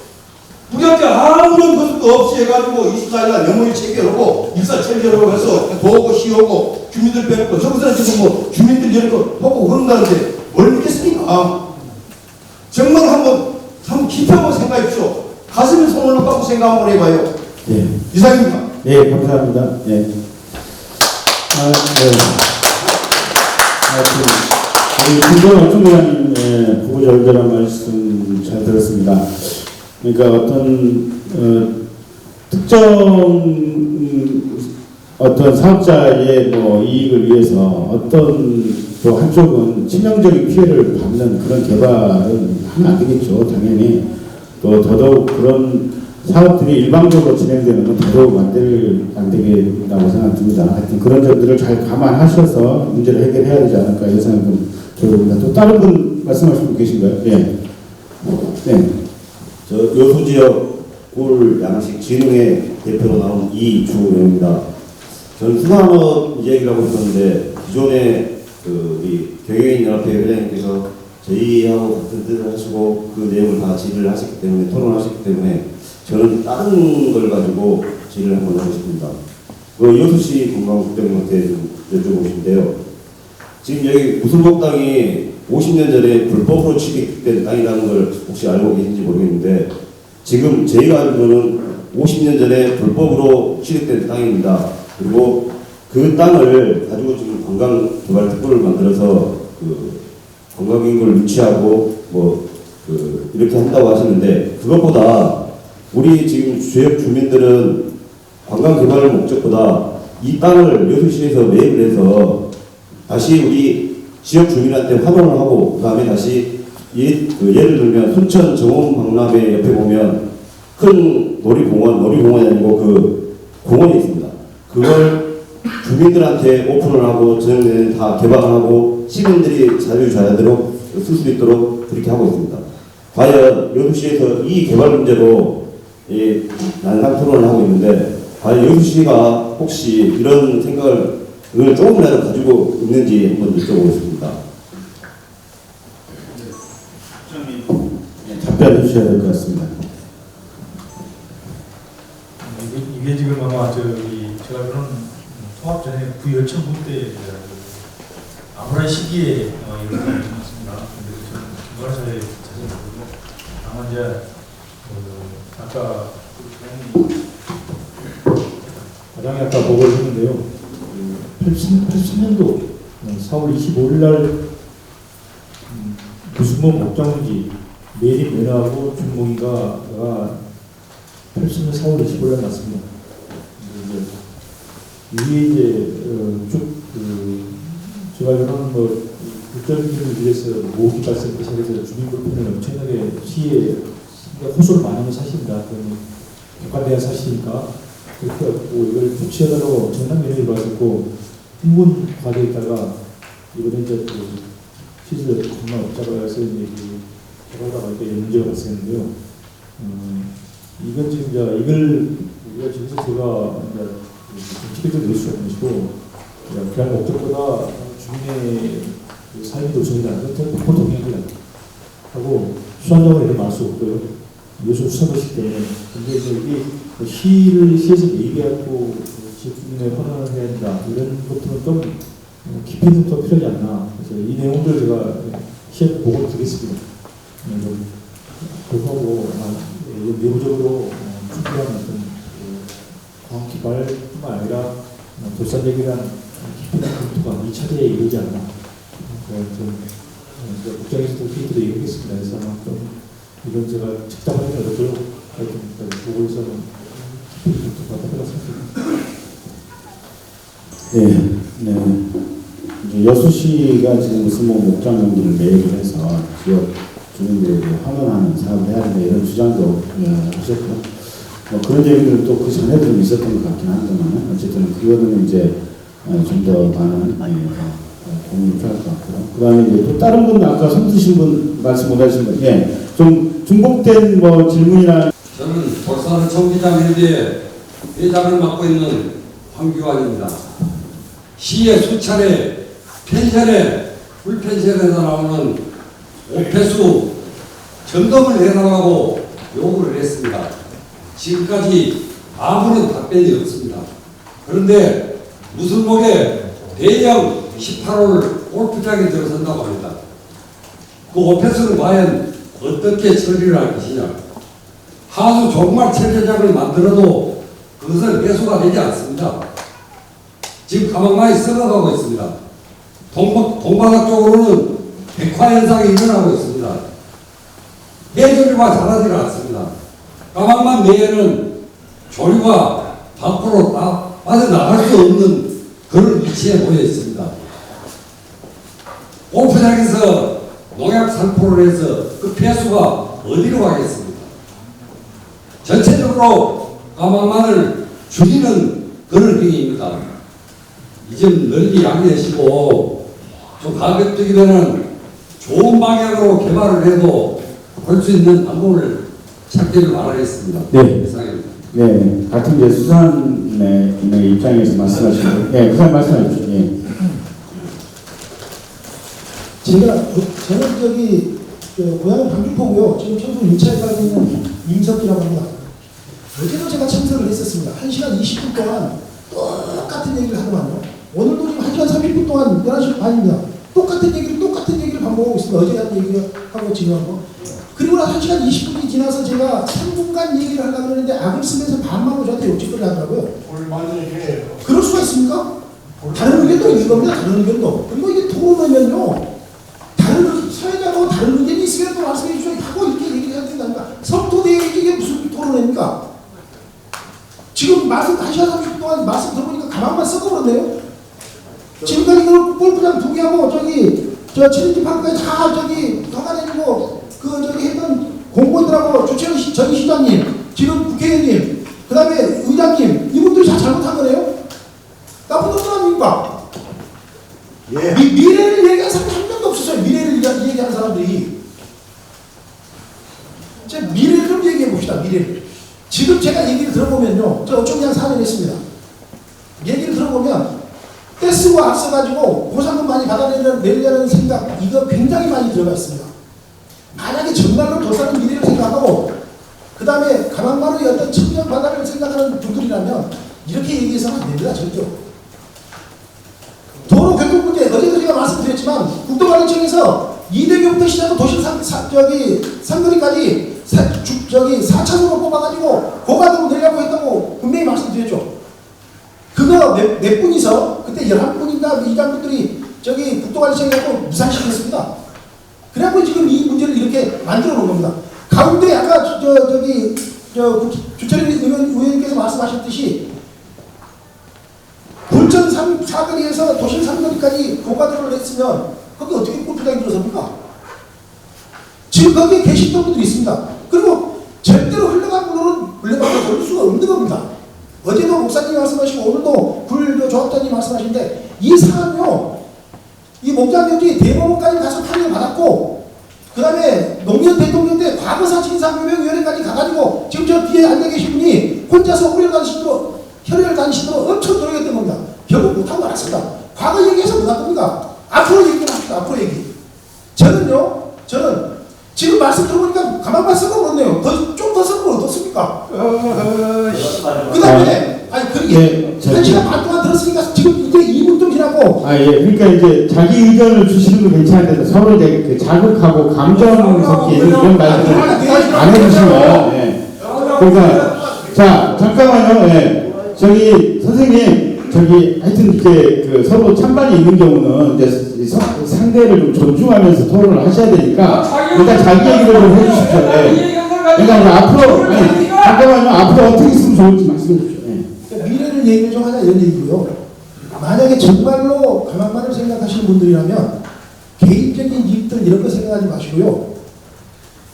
우리한테 아무런 것도 없이 해가지고 24일날 영무일 체결하고 일사체결하고 해서 도하고 시하고 주민들 빼놓고 저기서는 지금 주민들 이렇게 하고 그런다는데 뭘 믿겠습니까? 정말 한번 깊이 한번 생각해 주십시오. 가슴에 손을 넣고 생각 한번 해봐요. 예. 이상입니다. 예, 감사합니다. 예. 우리 김정환 총장님 구구절절한 말씀 잘 들었습니다. 그러니까 어떤 사업자의 이익을 위해서 또 한쪽은 치명적인 피해를 받는 그런 개발은 하면 안 되겠죠. 당연히 또 더더욱 그런 사업들이 일방적으로 진행되는 건 더더욱 안 되겠다고 생각됩니다. 하여튼 그런 점들을 잘 감안하셔서 문제를 해결해야 되지 않을까 이 생각은 들어봅니다. 또 다른 분 말씀하실 분 계신가요? 네. 네. 저 여수지역 꿀 양식 진흥회 대표로 나온 이주영입니다. 저는 수산업 얘기라고 했었는데 기존에 우리 경영인연합회 회장님께서 저희하고 같은 뜻을 하시고 그 내용을 다 질의를 하셨기 때문에 토론하셨기 때문에 저는 다른 걸 가지고 질의를 한번 하고 싶습니다. 여수시 관광국장님한테 좀 여쭤보고 싶은데요. 지금 여기 무술복 땅이 50년 전에 불법으로 취득된 땅이라는 걸 혹시 알고 계신지 모르겠는데 지금 저희가 알기로는 50년 전에 불법으로 취득된 땅입니다. 그리고 그 땅을 가지고 지금 관광개발특구를 만들어서 관광인구를 유치하고 이렇게 한다고 하시는데 그것보다 우리 지금 지역 주민들은 관광개발 목적보다 이 땅을 여수시에서 매입을 해서 다시 우리 지역 주민한테 환원을 하고 그 다음에 다시 예를 들면 순천 정원박람회 옆에 보면 큰 놀이공원이 아니고 그 공원이 있습니다. 그걸 주민들한테 오픈을 하고 저녁에는 다 개방을 하고 시민들이 자유자재로 쓸 수 있도록 그렇게 하고 있습니다. 과연 여수시에서 이 개발 문제로 난상 토론을 하고 있는데 과연 여수시가 혹시 이런 생각을 조금이라도 가지고 있는지 한번 여쭤보겠습니다. 답변해 주셔야 될 것 같습니다. 이게 지금 아마 제가 그런 통합 전에 구여천부 때 아무런 시기에 이런 일이 있습니다. 근데 저는 김관사에 자세히 모르고 다만 이제 아까 과장이 아까 보고를 했는데요. 83년도 4월 25일 날 무승모 목장지 매립 면허하고 준공인가가 80년 4월 25일 날 났습니다. 이게 쭉 제가 알기로는 국정기준을 위해서 모기 발생 시작해서 주민 불편을 엄청나게 시에 호소를 많이 하는 사실입니다. 객관대한 사실이니까 그렇게 하고 이걸 조치하느라고 엄청난 민원이 들어왔었고 흥분 과정에 있다가 이번에 이제 그 시설 겁나 없자고 해서 이제 그 개발하다가 이렇게 문제가 발생했는데요. 이건 지금 이제 이걸 우리가 지금서 제가 이제 정치적으로 낼 수가 없는 것이고 그냥 목적보다 주민의 그 삶이 도청이 안 되는 폭포 동향을 하고 수산자가 이렇게 말수 없고요. 요즘 수산도시기 때문에 근데 이제 이게 시에서 얘기하고 지역주민의 환원을 해야 된다 이런 것들은 좀 깊이 있는 더 필요하지 않나. 그래서 이 내용들 제가 시에 보고를 드리겠습니다. 그거하고 내부적으로 충분한 어떤 광 개발뿐만 아니라 돌산역에 대한 깊이 있는 검토가 2차례에 이르지 않나. 좀 국장에서도 회의도 얘기했습니다. 그래서 아마 좀 이건 제가 직접하는 게 어렵도록 보고에서는 깊이 검토가 필요하다고 생각합니다. 네. 이제 여수시가 지금 무슨 뭐 목장 용지를 매입을 해서 지역 주민들에게 환원하는 사업을 해야 된다 이런 주장도 하셨고 그런 얘기들은 또 그 전에도 좀 있었던 것 같긴 한데만 어쨌든 그거는 이제 좀 더 많은 고민이 필요할 것 같고요. 그 다음에 이제 또 다른 분 아까 손 드신 분 말씀 못 하신 분 좀 중복된 뭐 질문이나 저는 돌산 정기장인데 회장을 맡고 있는 황규환입니다. 시의 수차례 펜션에 불펜션에서 나오는 오폐수 점검을 해달라고 요구를 했습니다. 지금까지 아무런 답변이 없습니다. 그런데 무술목에 대형 18홀 골프장이 들어선다고 합니다. 그 오폐수는 과연 어떻게 처리를 할 것이냐. 하수 종말 체계장을 만들어도 그것은 매수가 되지 않습니다. 지금 가망만이 썩어가고 있습니다. 동바닥 쪽으로는 백화현상이 일어나고 있습니다. 해조류가 자라지 않습니다. 가망만 내에는 조류가 밖으로 빠져나갈 수 없는 그런 위치에 놓여 있습니다. 골프장에서 농약 살포를 해서 그 폐수가 어디로 가겠습니까? 전체적으로 가망만을 줄이는 그런 행위입니다. 이 점 널리 양해하시고 좀 가급적이면 좋은 방향으로 개발을 해도 할 수 있는 방법을 찾기를 바라겠습니다. 네. 이상입니다. 네, 같은 이제 수산의 입장에서 말씀하시고, 부산 말씀하십시오. 저는 고향은 방주포고요. 지금 청소 1차에 살고 있는 임석기라고 합니다. 어제도 제가 참석을 했었습니다. 1시간 20분 동안 똑같은 얘기를 하더만요. 오늘도 지금 1시간 30분 동안 11시 반입니다. 똑같은 얘기를 반복하고 있습니다. 어제 한 얘기를 하고 지금 한 거. 그리고 나서 1시간 20분이 지나서 제가 3분간 얘기를 하려고 그러는데 악을 쓰면서 반말로 저한테 욕짓거리 하더라고요. 그럴 수가 있습니까? 다른 의견도 있는 겁니다. 다른 의견도. 그리고 이게 토론하면요. 다른 사회자하고 다른 의견이 있으면 또 말씀해 주셔야 하고 이렇게 얘기해야 된다니까. 성토대회에 이게 무슨 토론입니까? 지금 말씀 1시간 30분 동안 말씀 들어보니까 가만만 썩어버렸네요. 지금까지 그 골프장 2개하고 저 챌린지 파크까지 다 허가내주고 했던 공무원들하고 주최원 전 시장님, 지금 국회의원님, 그 다음에 의장님, 이분들이 다 잘못한 거네요? 나쁜 놈들 아닙니까? 예. 미래를 얘기하는 사람이 한 명도 없었어요. 미래를 얘기하는 사람들이. 미래를 좀 얘기해 봅시다. 미래를. 지금 제가 얘기를 들어보면요. 저 어촌 그냥 4년 했습니다. 얘기를 들어보면 떼쓰고 앞서가지고 보상금 많이 받아내려는 생각, 이거 굉장히 많이 들어가 있습니다. 만약에 정말로 돌산의 미래를 생각하고 그 다음에 가망만의 어떤 청정 바다를 생각하는 분들이라면 이렇게 얘기해서는 안 됩니다. 절대로. 도로 교통 문제, 어제도 제가 말씀드렸지만 국토관리청에서 이대교부터 시작해서 도심 상거리까지 4차선으로 뽑아가지고 고가도로 내려고 했다고 분명히 말씀드렸죠. 그거 몇 분이서 그때 11분인가 이장분들이 국토관리청에 무산시켰습니다. 그래갖고 지금 이 문제를 이렇게 만들어 놓은 겁니다. 가운데 아까 주철인 의원님께서 말씀하셨듯이 불천 사거리에서 도심 3거리까지 고가도로를 했으면 거기 어떻게 골프장이 들어섭니까? 지금 거기에 계시던 분들이 있습니다. 그리고 절대로 흘러간 물로는 물레방아를 돌릴 수가 없는 겁니다. 어제도 목사님이 말씀하시고 오늘도 조합장님이 말씀하시는데 이 상황요, 이 목장경지 대법원까지 가서 판결 받았고 그 다음에 노무현 대통령 때 과거사 진상규명위원회까지 가가지고 지금 저 뒤에 앉아 계신 분이 혼자서 혈혈 단신으로 엄청 노력했던 겁니다. 결국 못하고 말았습니다. 과거 얘기해서 못할 겁니다. 앞으로 얘기 좀 합시다. 앞으로 얘기. 저는 지금 말씀 들어보니까 가만만 쓰고 그렇네요. 좀 더 쓰고 어떻습니까? 그 다음에 그게 1시간 반 동안 들었으니까 지금 이제 2분 좀 지나고 그러니까 이제 자기 의견을 주시는 건 괜찮은데 서로 이제 그 자극하고 감정 섞인 이런 말씀을 안 해주시면, 그러니까, 자, 잠깐만요, 저기, 선생님, 하여튼 이렇게 그 서로 찬반이 있는 경우는 이제 상대를 좀 존중하면서 토론을 하셔야 되니까 일단 자기 얘기를 좀 해주십시오. 그러니까 앞으로, 잠깐만요, 앞으로 어떻게 있으면 좋을지 말씀해 주십시오. 미래를 얘기를 좀 하자 이런 얘기고요. 만약에 정말로 가만만을 생각하시는 분들이라면 개인적인 이익들 이런 거 생각하지 마시고요.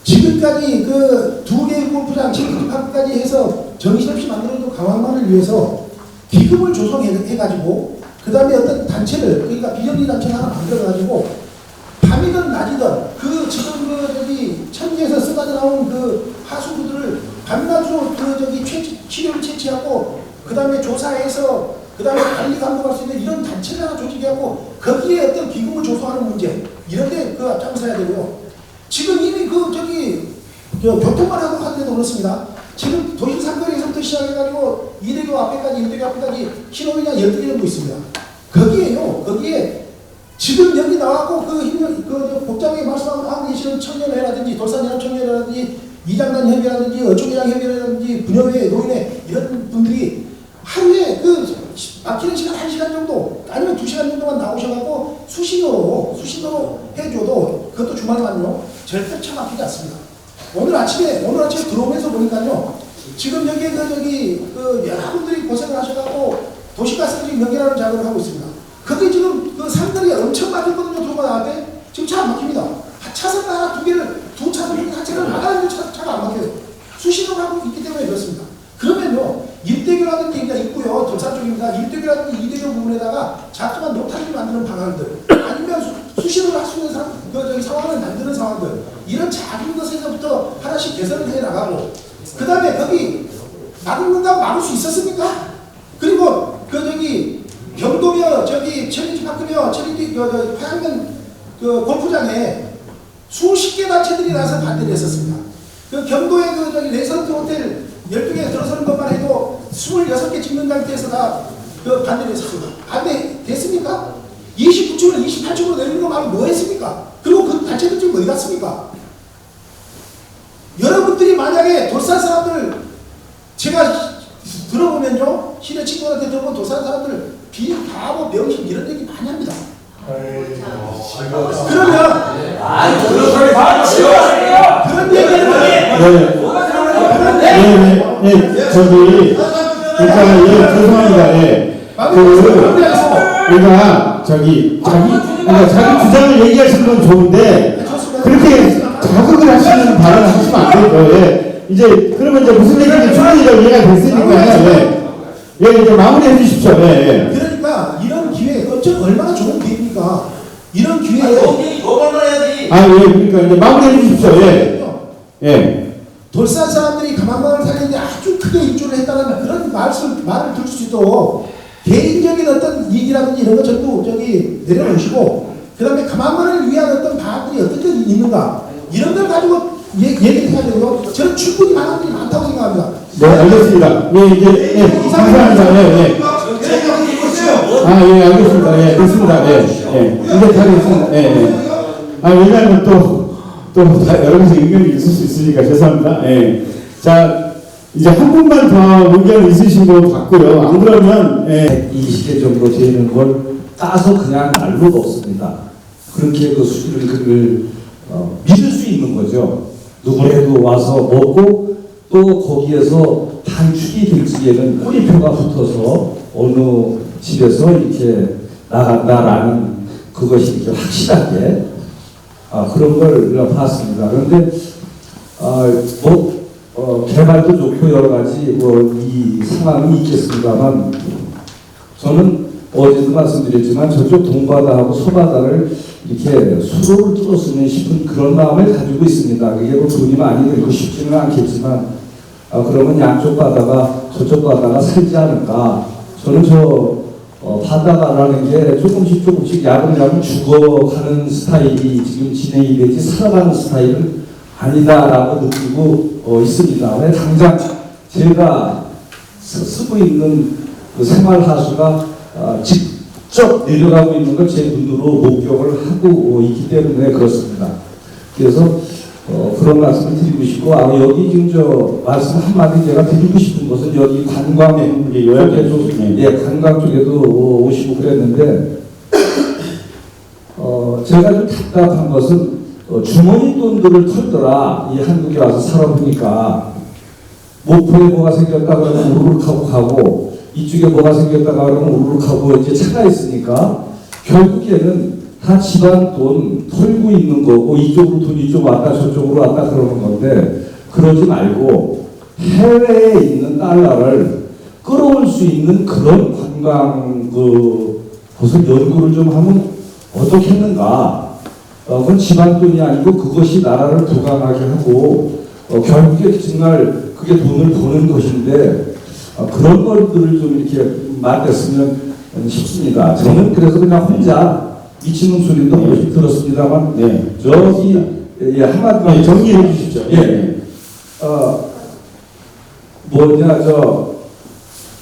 지금까지 그 2개의 골프장, 체육파크까지 해서 정신없이 만들어둔 가만만을 위해서 기금을 조성해가지고 그 다음에 어떤 단체를, 그러니까 비영리 단체를 하나 만들어가지고 밤이든 낮이든 그 지금 천지에서 쏟아져 나온 그 하수구들을 밤낮으로 치료를 채취하고 그 다음에 조사해서 그 다음에 관리 감독할 수 있는 이런 단체를 하나 조직해갖고 거기에 어떤 기금을 조성하는 문제 이런데 그 앞장서야 되고요. 지금 이미 교통만 하고 하는데도 그렇습니다. 지금 도심 삼거리에서부터 시작해가지고 이대교 앞에까지 신호위가 12개 정도 있습니다. 거기에 지금 여기 나와고 복잡하게 말씀하고 계시는 청년회라든지 돌산연합청년회라든지 이장단 협의라든지 어촌계장 협의라든지 분여회, 노인회 이런 분들이 하루에 막히는 시간 1시간 정도 아니면 2시간 정도만 나오셔갖고 수신호로 해줘도 그것도 주말만요 절대 차 막히지 않습니다. 오늘 아침에 들어오면서 보니까요 지금 여러분들이 고생을 하셔갖고 도시가스 연결하는 작업을 하고 있습니다. 그게 지금 상들이 엄청 막혔거든요. 들어가 나한테 지금 차 안 막힙니다. 차선 하나 두 차선 자체를 나가는 차가 안 막혀요. 수신호가 하고 있기 때문에 그렇습니다. 그러면요 일대교라든지 있고요 돌산 쪽입니다. 일대교라든지 이대교 부분에다가 자꾸만 노타리를 만드는 방안들 아니면 수신호를 할 수 있는 상황을 만드는 상황들 이런 작은 것에서부터 하나씩 개선을 해 나가고 그 다음에 거기 막는다고 막을 수 있었습니까? 그리고 경도며 챌린지 파크며 화양면 골프장에 수십 개 단체들이 나서 반대를 했었습니다. 경도의 레서트 호텔 12개 들어서는 것만 해도 26개 짓는 상태에서 다 반대를 했었습니다. 반대 됐습니까? 29층으로 28층으로 내리는 거 말고 뭐 했습니까? 그리고 그 단체들 지금 어디 갔습니까? 여러분들이 만약에 돌산 사람들 제가 들어보면요 시내 친구한테 들어보면 돌산 사람들 바보 명심 이런 얘기 많이 합니다. 그러면 그런 얘기를 죄송합니다. 자기 주장을 얘기하시는 건 좋은데 그렇게 자극을 하시는 발언을 하시면 안 되죠. 그러면 무슨 얘기인지 충분히 이해가 됐으니까요. 이제 마무리해 주십시오. 그러니까 이런 기회 얼마나 좋은 기회입니까? 이런 기회에 그러니까 이제 마무리해 주십시오. 돌산 사람들이 가만만을 살리는데 아주 크게 입주를 했다는 그런 말을 들을 수 있도록 개인적인 어떤 이익이라든지 이런 거 전부 내려놓으시고 그 다음에 가만만을 위한 어떤 방안들이 어떻게 있는가 이런 걸 가지고 얘기를 해야 되고요. 저는 충분히 방안들이 많다고 생각합니다. 네, 알겠습니다. 감사합니다. 알겠습니다. 됐습니다. 이제 다 됐습니다. 왜냐하면 또 여러 가지 의견이 있을 수 있으니까 죄송합니다. 자, 이제 한 분만 더 의견 있으신 분 받고요. 안 그러면 20개 정도 되는 걸 따서 그냥 날로 넣습니다. 그렇게 그 수준을 믿을 수 있는 거죠. 누구라도 와서 먹고 또 거기에서 단축이 될 기에는 꼬리표가 붙어서 어느 집에서 이렇게 나간다라는 그것이 이렇게 확실하게 그런 걸 봤습니다. 그런데 개발도 좋고 여러 가지 이 상황이 있겠습니다만 저는 어제도 말씀드렸지만 저쪽 동바다하고 소바다를 이렇게 수로를 뚫었으면 싶은 그런 마음을 가지고 있습니다. 그게 돈이 많이 들고 쉽지는 않겠지만 그러면 양쪽 바다가 저쪽 바다가 살지 않을까. 저는 바다라는 게 조금씩 야금야금 죽어가는 스타일이 지금 진행이 되지 살아가는 스타일은 아니다라고 느끼고 있습니다. 왜 당장 제가 쓰고 있는 그 생활하수가 직접 내려가고 있는 걸 제 눈으로 목격을 하고 있기 때문에 그렇습니다. 그래서 그런 말씀을 드리고 싶고 여기 지금 말씀 한마디 제가 드리고 싶은 것은 여기 관광 쪽에도 관광 쪽에도 오시고 그랬는데 제가 좀 답답한 것은 주머니 돈들을 털더라. 이 한국에 와서 살아보니까 목포에 뭐가 생겼다 그러면 우르륵하고 가고 이쪽에 뭐가 생겼다 그러면 우르륵하고 이제 차가 있으니까 결국에는 다 집안 돈 털고 있는 거고 이쪽으로 돈 이쪽 왔다 저쪽으로 왔다 그러는 건데 그러지 말고 해외에 있는 달러를 끌어올 수 있는 그런 관광 것을 연구를 좀 하면 어떻겠는가. 그건 집안 돈이 아니고 그것이 나라를 도강하게 하고 결국에 정말 그게 돈을 버는 것인데 그런 것들을 좀 이렇게 맞댔으면 싶습니다. 저는 그래서 그냥 혼자 미치는 소리도 네. 들었습니다만 네. 저기 한마디만 정리해 주시죠.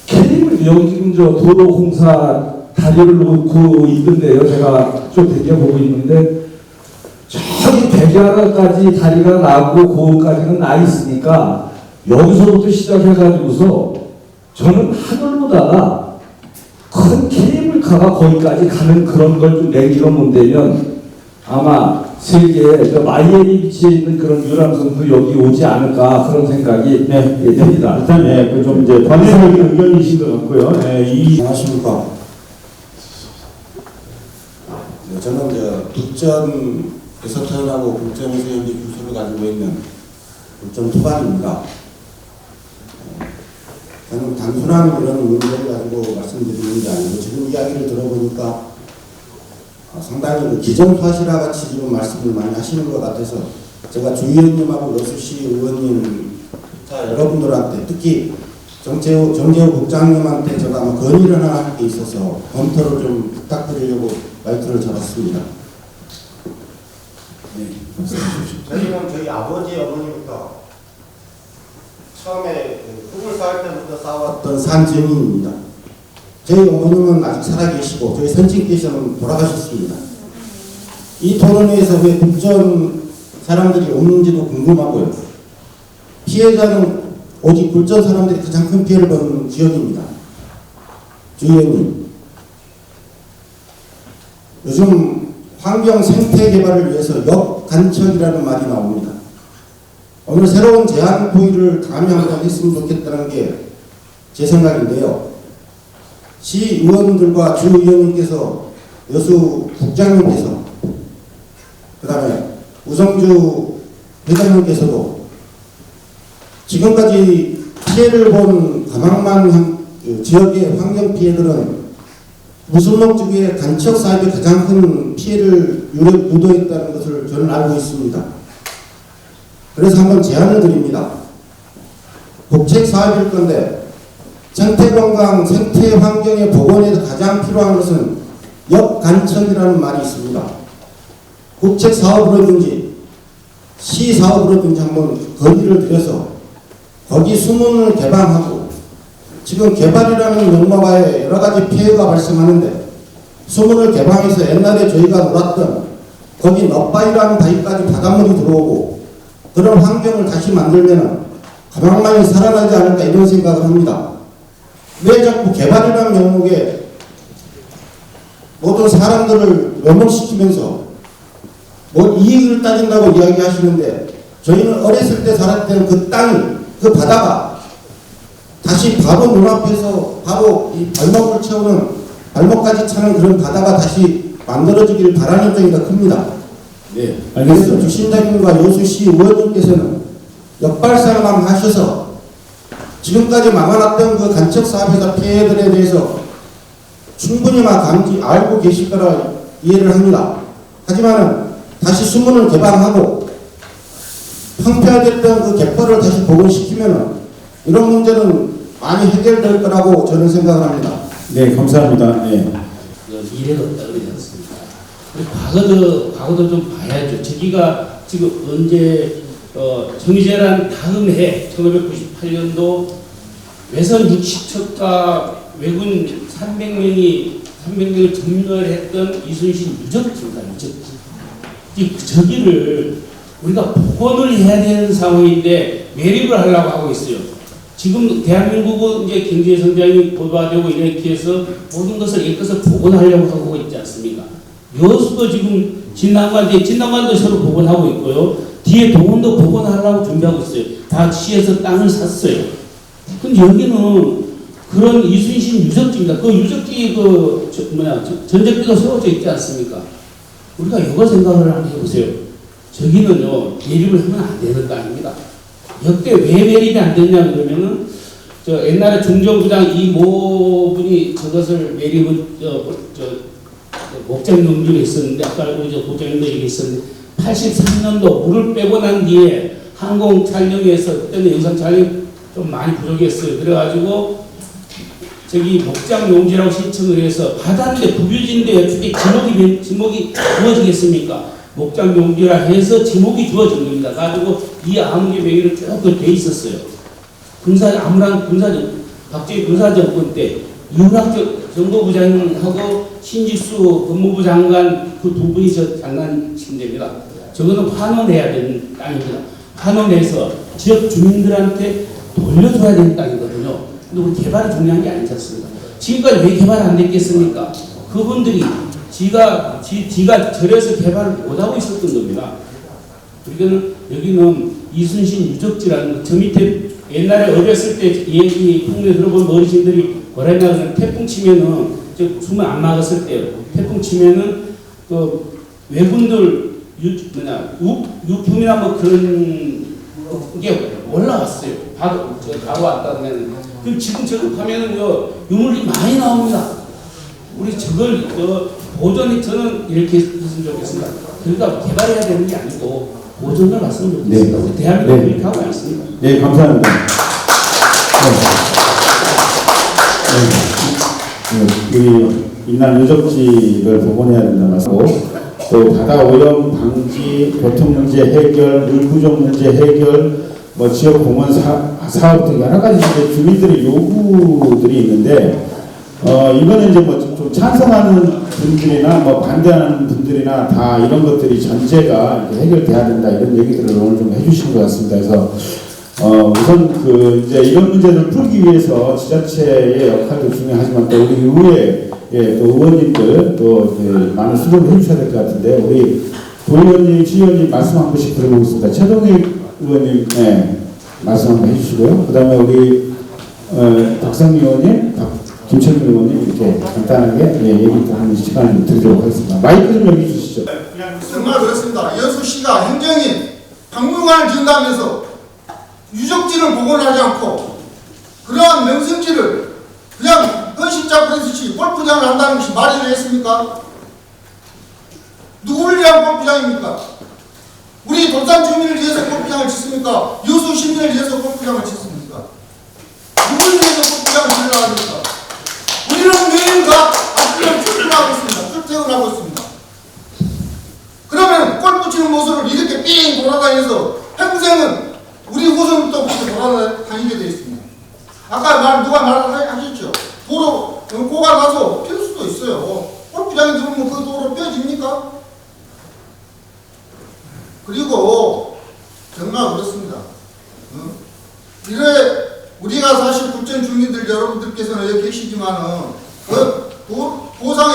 캐림을 여기 지금 도로 공사 다리를 놓고 있는데요. 제가 좀 되게 보고 있는데 저기 백야라까지 다리가 나고 거기까지는 나 있으니까 여기서부터 시작해가지고서 저는 하늘보다가 큰 케이블카가 거기까지 가는 그런 걸 좀 내기로 문대면 아마 세계에 마이애미 비치에 있는 그런 유람선도 여기 오지 않을까 그런 생각이 듭니다. 일단 좀 이제 관계적인 의견이신 것 같고요. 안녕하십니까. 저는 북전에서 태어나고 북전에서 현재 주소를 가지고 있는 북전 토반입니다. 저는 단순한 그런 문제를 가지고 말씀드리는 게 아니고 지금 이야기를 들어보니까 상당히 기정사실화 같이 지금 말씀을 많이 하시는 것 같아서 제가 주 의원님하고 여수시 의원님 여러분들한테 특히 정재호 국장님한테 제가 아마 건의를 하나 할 게 있어서 검토를 좀 부탁드리려고 마이크를 잡았습니다. 네, 말씀해 주십시오. 저희는 저희 아버지 어머니부터 처음에 흙을 쌓을 때부터 쌓아왔던 산증인입니다. 저희 어머님은 아직 살아계시고 저희 선친께서는 돌아가셨습니다. 이 토론회에서 왜 북전 사람들이 없는지도 궁금하고요. 피해자는 오직 불전 사람들이 가장 큰 피해를 받는 지역입니다. 주 의원님, 요즘 환경 생태 개발을 위해서 역간척이라는 말이 나옵니다. 오늘 새로운 제안 포인트를 감히 한번 했으면 좋겠다는 게 제 생각인데요. 시의원들과 주의원님께서 여수 국장님께서 그 다음에 우성주 회장님께서도 지금까지 피해를 본 가망만 지역의 환경 피해들은 무술목 지구의 간척 사업이 가장 큰 피해를 유도했다는 것을 저는 알고 있습니다. 그래서 한번 제안을 드립니다. 국책 사업일 건데 생태관광, 생태환경의 복원에서 가장 필요한 것은 역간척이라는 말이 있습니다. 국책 사업으로든지 시 사업으로든지 한번 건의를 드려서 거기 수문을 개방하고 지금 개발이라는 명목하에 여러 가지 피해가 발생하는데 수문을 개방해서 옛날에 저희가 놀았던 거기 넛바위라는 바위까지 바닷물이 들어오고 그런 환경을 다시 만들면 가망만이 살아나지 않을까 이런 생각을 합니다. 왜 자꾸 개발이라는 명목에 모든 사람들을 외목시키면서 이익을 따진다고 이야기하시는데 저희는 어렸을 때 살았던 그 땅이 그 바다가 다시 바로 눈앞에서 바로 이 발목을 채우는 발목까지 차는 그런 바다가 다시 만들어지기를 바라는 점이 더 큽니다. 네, 그래서 주신장님과 여수시 의원님께서는 역발상만 하셔서 지금까지 막아놨던 그 간척 사업에서 피해들에 대해서 충분히 알고 계실 거라 이해를 합니다. 하지만 다시 수문을 개방하고 황폐화됐던 그 갯벌을 다시 복원시키면 이런 문제는 많이 해결될 거라고 저는 생각을 합니다. 네, 감사합니다. 네. 미래가 없다 그러지 않습니까? 과거도 좀 봐야죠. 저기가 지금 언제 정의재란 다음 해 1998년도 외선 60척과 왜군 300명을 점멸했던 이순신 유적지입니다. 유적지. 저기를 우리가 복원을 해야 되는 상황인데 매립을 하려고 하고 있어요. 지금 대한민국은 이제 경제 성장이 보도화되고 이렇게 해서 모든 것을 옛것을 복원하려고 하고 있지 않습니까? 여수도 지금 진남관도 서로 복원하고 있고요. 뒤에 동원도 복원하려고 준비하고 있어요. 다 시에서 땅을 샀어요. 근데 여기는 그런 이순신 유적지입니다. 그 유적지 전적비가 세워져 있지 않습니까? 우리가 이거 생각을 한번 해보세요. 저기는요 매립을 하면 안 되는 땅입니다. 역대 왜 매립이 안 됐냐 그러면은 옛날에 중정부장 이모분이 그것을 매립을 목장 용지로 했었는데 아까 우리 고장님도 얘기했었는데 83년도 물을 빼고 난 뒤에 항공 촬영에서 그때는 영상 촬영 좀 많이 부족했어요. 그래가지고 저기 목장 용지라고 신청을 해서 받았는데 국유지인데 어떻게 지목이 주어지겠습니까? 목장 용지라 해서 지목이 주어진 겁니다. 가지고 이 암흑의 명의를 쭉 돼 있었어요. 박정희 군사정권 때 윤학적 정보부장하고 신직수 법무부 장관 그 두 분이 저 장난친 됩니다. 저거는 환원해야 되는 땅입니다. 환원해서 지역 주민들한테 돌려줘야 되는 땅이거든요. 근데 우리 개발이 중요한 게 아니지 않습니까? 지금까지 왜 개발 안 됐겠습니까? 그분들이 지가 절에서 개발을 못하고 있었던 겁니다. 그러니까 여기는 이순신 유적지라는 거, 저 밑에 옛날에 어렸을 때 얘기 풍문에 들어본 어르신들이 뭐라 했냐면 태풍 치면은 숨을 안 막았을 때 태풍 치면은 그 외군들 유품이나 뭐 그런 게 올라왔어요. 바로 왔다 그러면 그럼 지금 저거 가면은요 유물이 많이 나옵니다. 우리 저걸 보존이 저는 이렇게 했으면 좋겠습니다. 그러니까 개발해야 되는 게 아니고 보존을 했으면 좋겠습니다. 네. 대한민국 이렇게 하고 있습니다. 네, 감사합니다. 우리 인남 유적지를 복원해야 된다는 말씀고 또 바다 오염 방지, 교통 문제 해결, 물 부족 문제 해결, 뭐 지역 공원 사업 등 여러 가지 이제 주민들의 요구들이 있는데 이거는 이제 뭐 좀 찬성하는 분들이나 뭐 반대하는 분들이나 다 이런 것들이 전제가 해결돼야 된다 이런 얘기들을 오늘 좀 해주신 것 같습니다. 그래서 우선 그 이제 이런 문제를 풀기 위해서 지자체의 역할도 중요하지만 또 우리 의회 또 의원님들 또 많은 수고를 해주셔야 될 것 같은데 우리 도의원님, 시의원님 말씀 한 번씩 들어보겠습니다. 최동익 의원님 말씀 한번 해주시고요. 그 다음에 우리 박상미 의원님, 김철민 의원님 이렇게 간단하게 얘기하는 시간을 드리도록 하겠습니다. 마이크 좀 여기 주시죠. 정말 그렇습니다. 여수시가 행정인 박물관을 지은다면서 유적지를 복원하지 않고 그러한 명승지를 그냥 헌신자 그랬듯이 골프장을 한다는 것이 말이 되겠습니까? 누구를 위한 골프장입니까? 우리 돌산 주민을 위해서 골프장을 짓습니까? 여수 시민을 위해서 골프장을 짓습니까? 누구를 위해서 골프장을 지으려 합니까? 우리는 매일과 아침에 출퇴근하고 있습니다. 출퇴근하고 있습니다. 그러면 골프 치는 모습을 이렇게 삥 돌아다니면서 평생은 우리 후손부터 그렇게 돌아다니게 되어 있습니다. 아까 누가 말하셨죠? 도로 고가 나서 펼 수도 있어요. 골프장에 들어오면 그 도로 펴집니까? 그리고 정말 그렇습니다. 이래 우리가 사실 국전 주민들 여러분들께서는 여기 계시지만은 그 도상에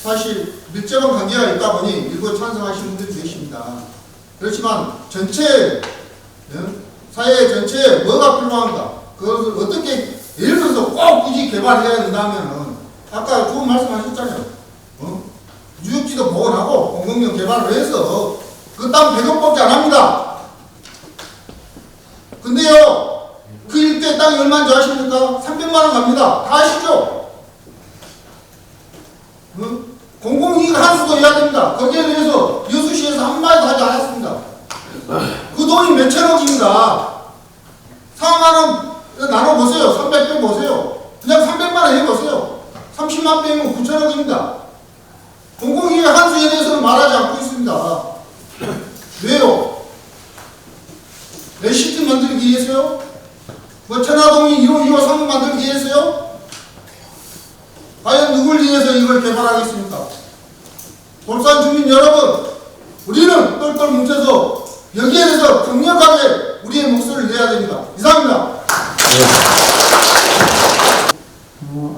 사실 밀접한 관계가 있다 보니 일부 찬성하시는 분들이 계십니다. 그렇지만 전체 사회 전체에 뭐가 필요한가? 그것을 어떻게 예를 들어서 꼭 굳이 개발해야 된다면은 아까 좋은 말씀하셨잖아요. 유적지도 복원하고 공공용 개발을 해서 그 땅 배급밖에 안 합니다. 근데요, 그 일대 땅이 얼마인지 아십니까? 300만 원 갑니다. 다 아시죠? 공공이익 한수도 해야 됩니다. 거기에 대해서 여수시에서 한마디도 하지 않았습니다. 그 돈이 몇천억입니다. 4만 원 나눠보세요. 300배 보세요. 그냥 300만 원 해보세요. 30만 배면 9천억입니다. 공공이익 한수에 대해서는 말하지 않고 있습니다. 왜요? 레시피 만들기 위해서요? 뭐 천화동이 1호, 2호, 3호 만들기 위해서요? 과연 누굴 위해서 이걸 개발하겠습니까? 돌산 주민 여러분, 우리는 똘똘 뭉쳐서 여기에 대해서 강력하게 우리의 목소리를 내야 됩니다. 이상입니다.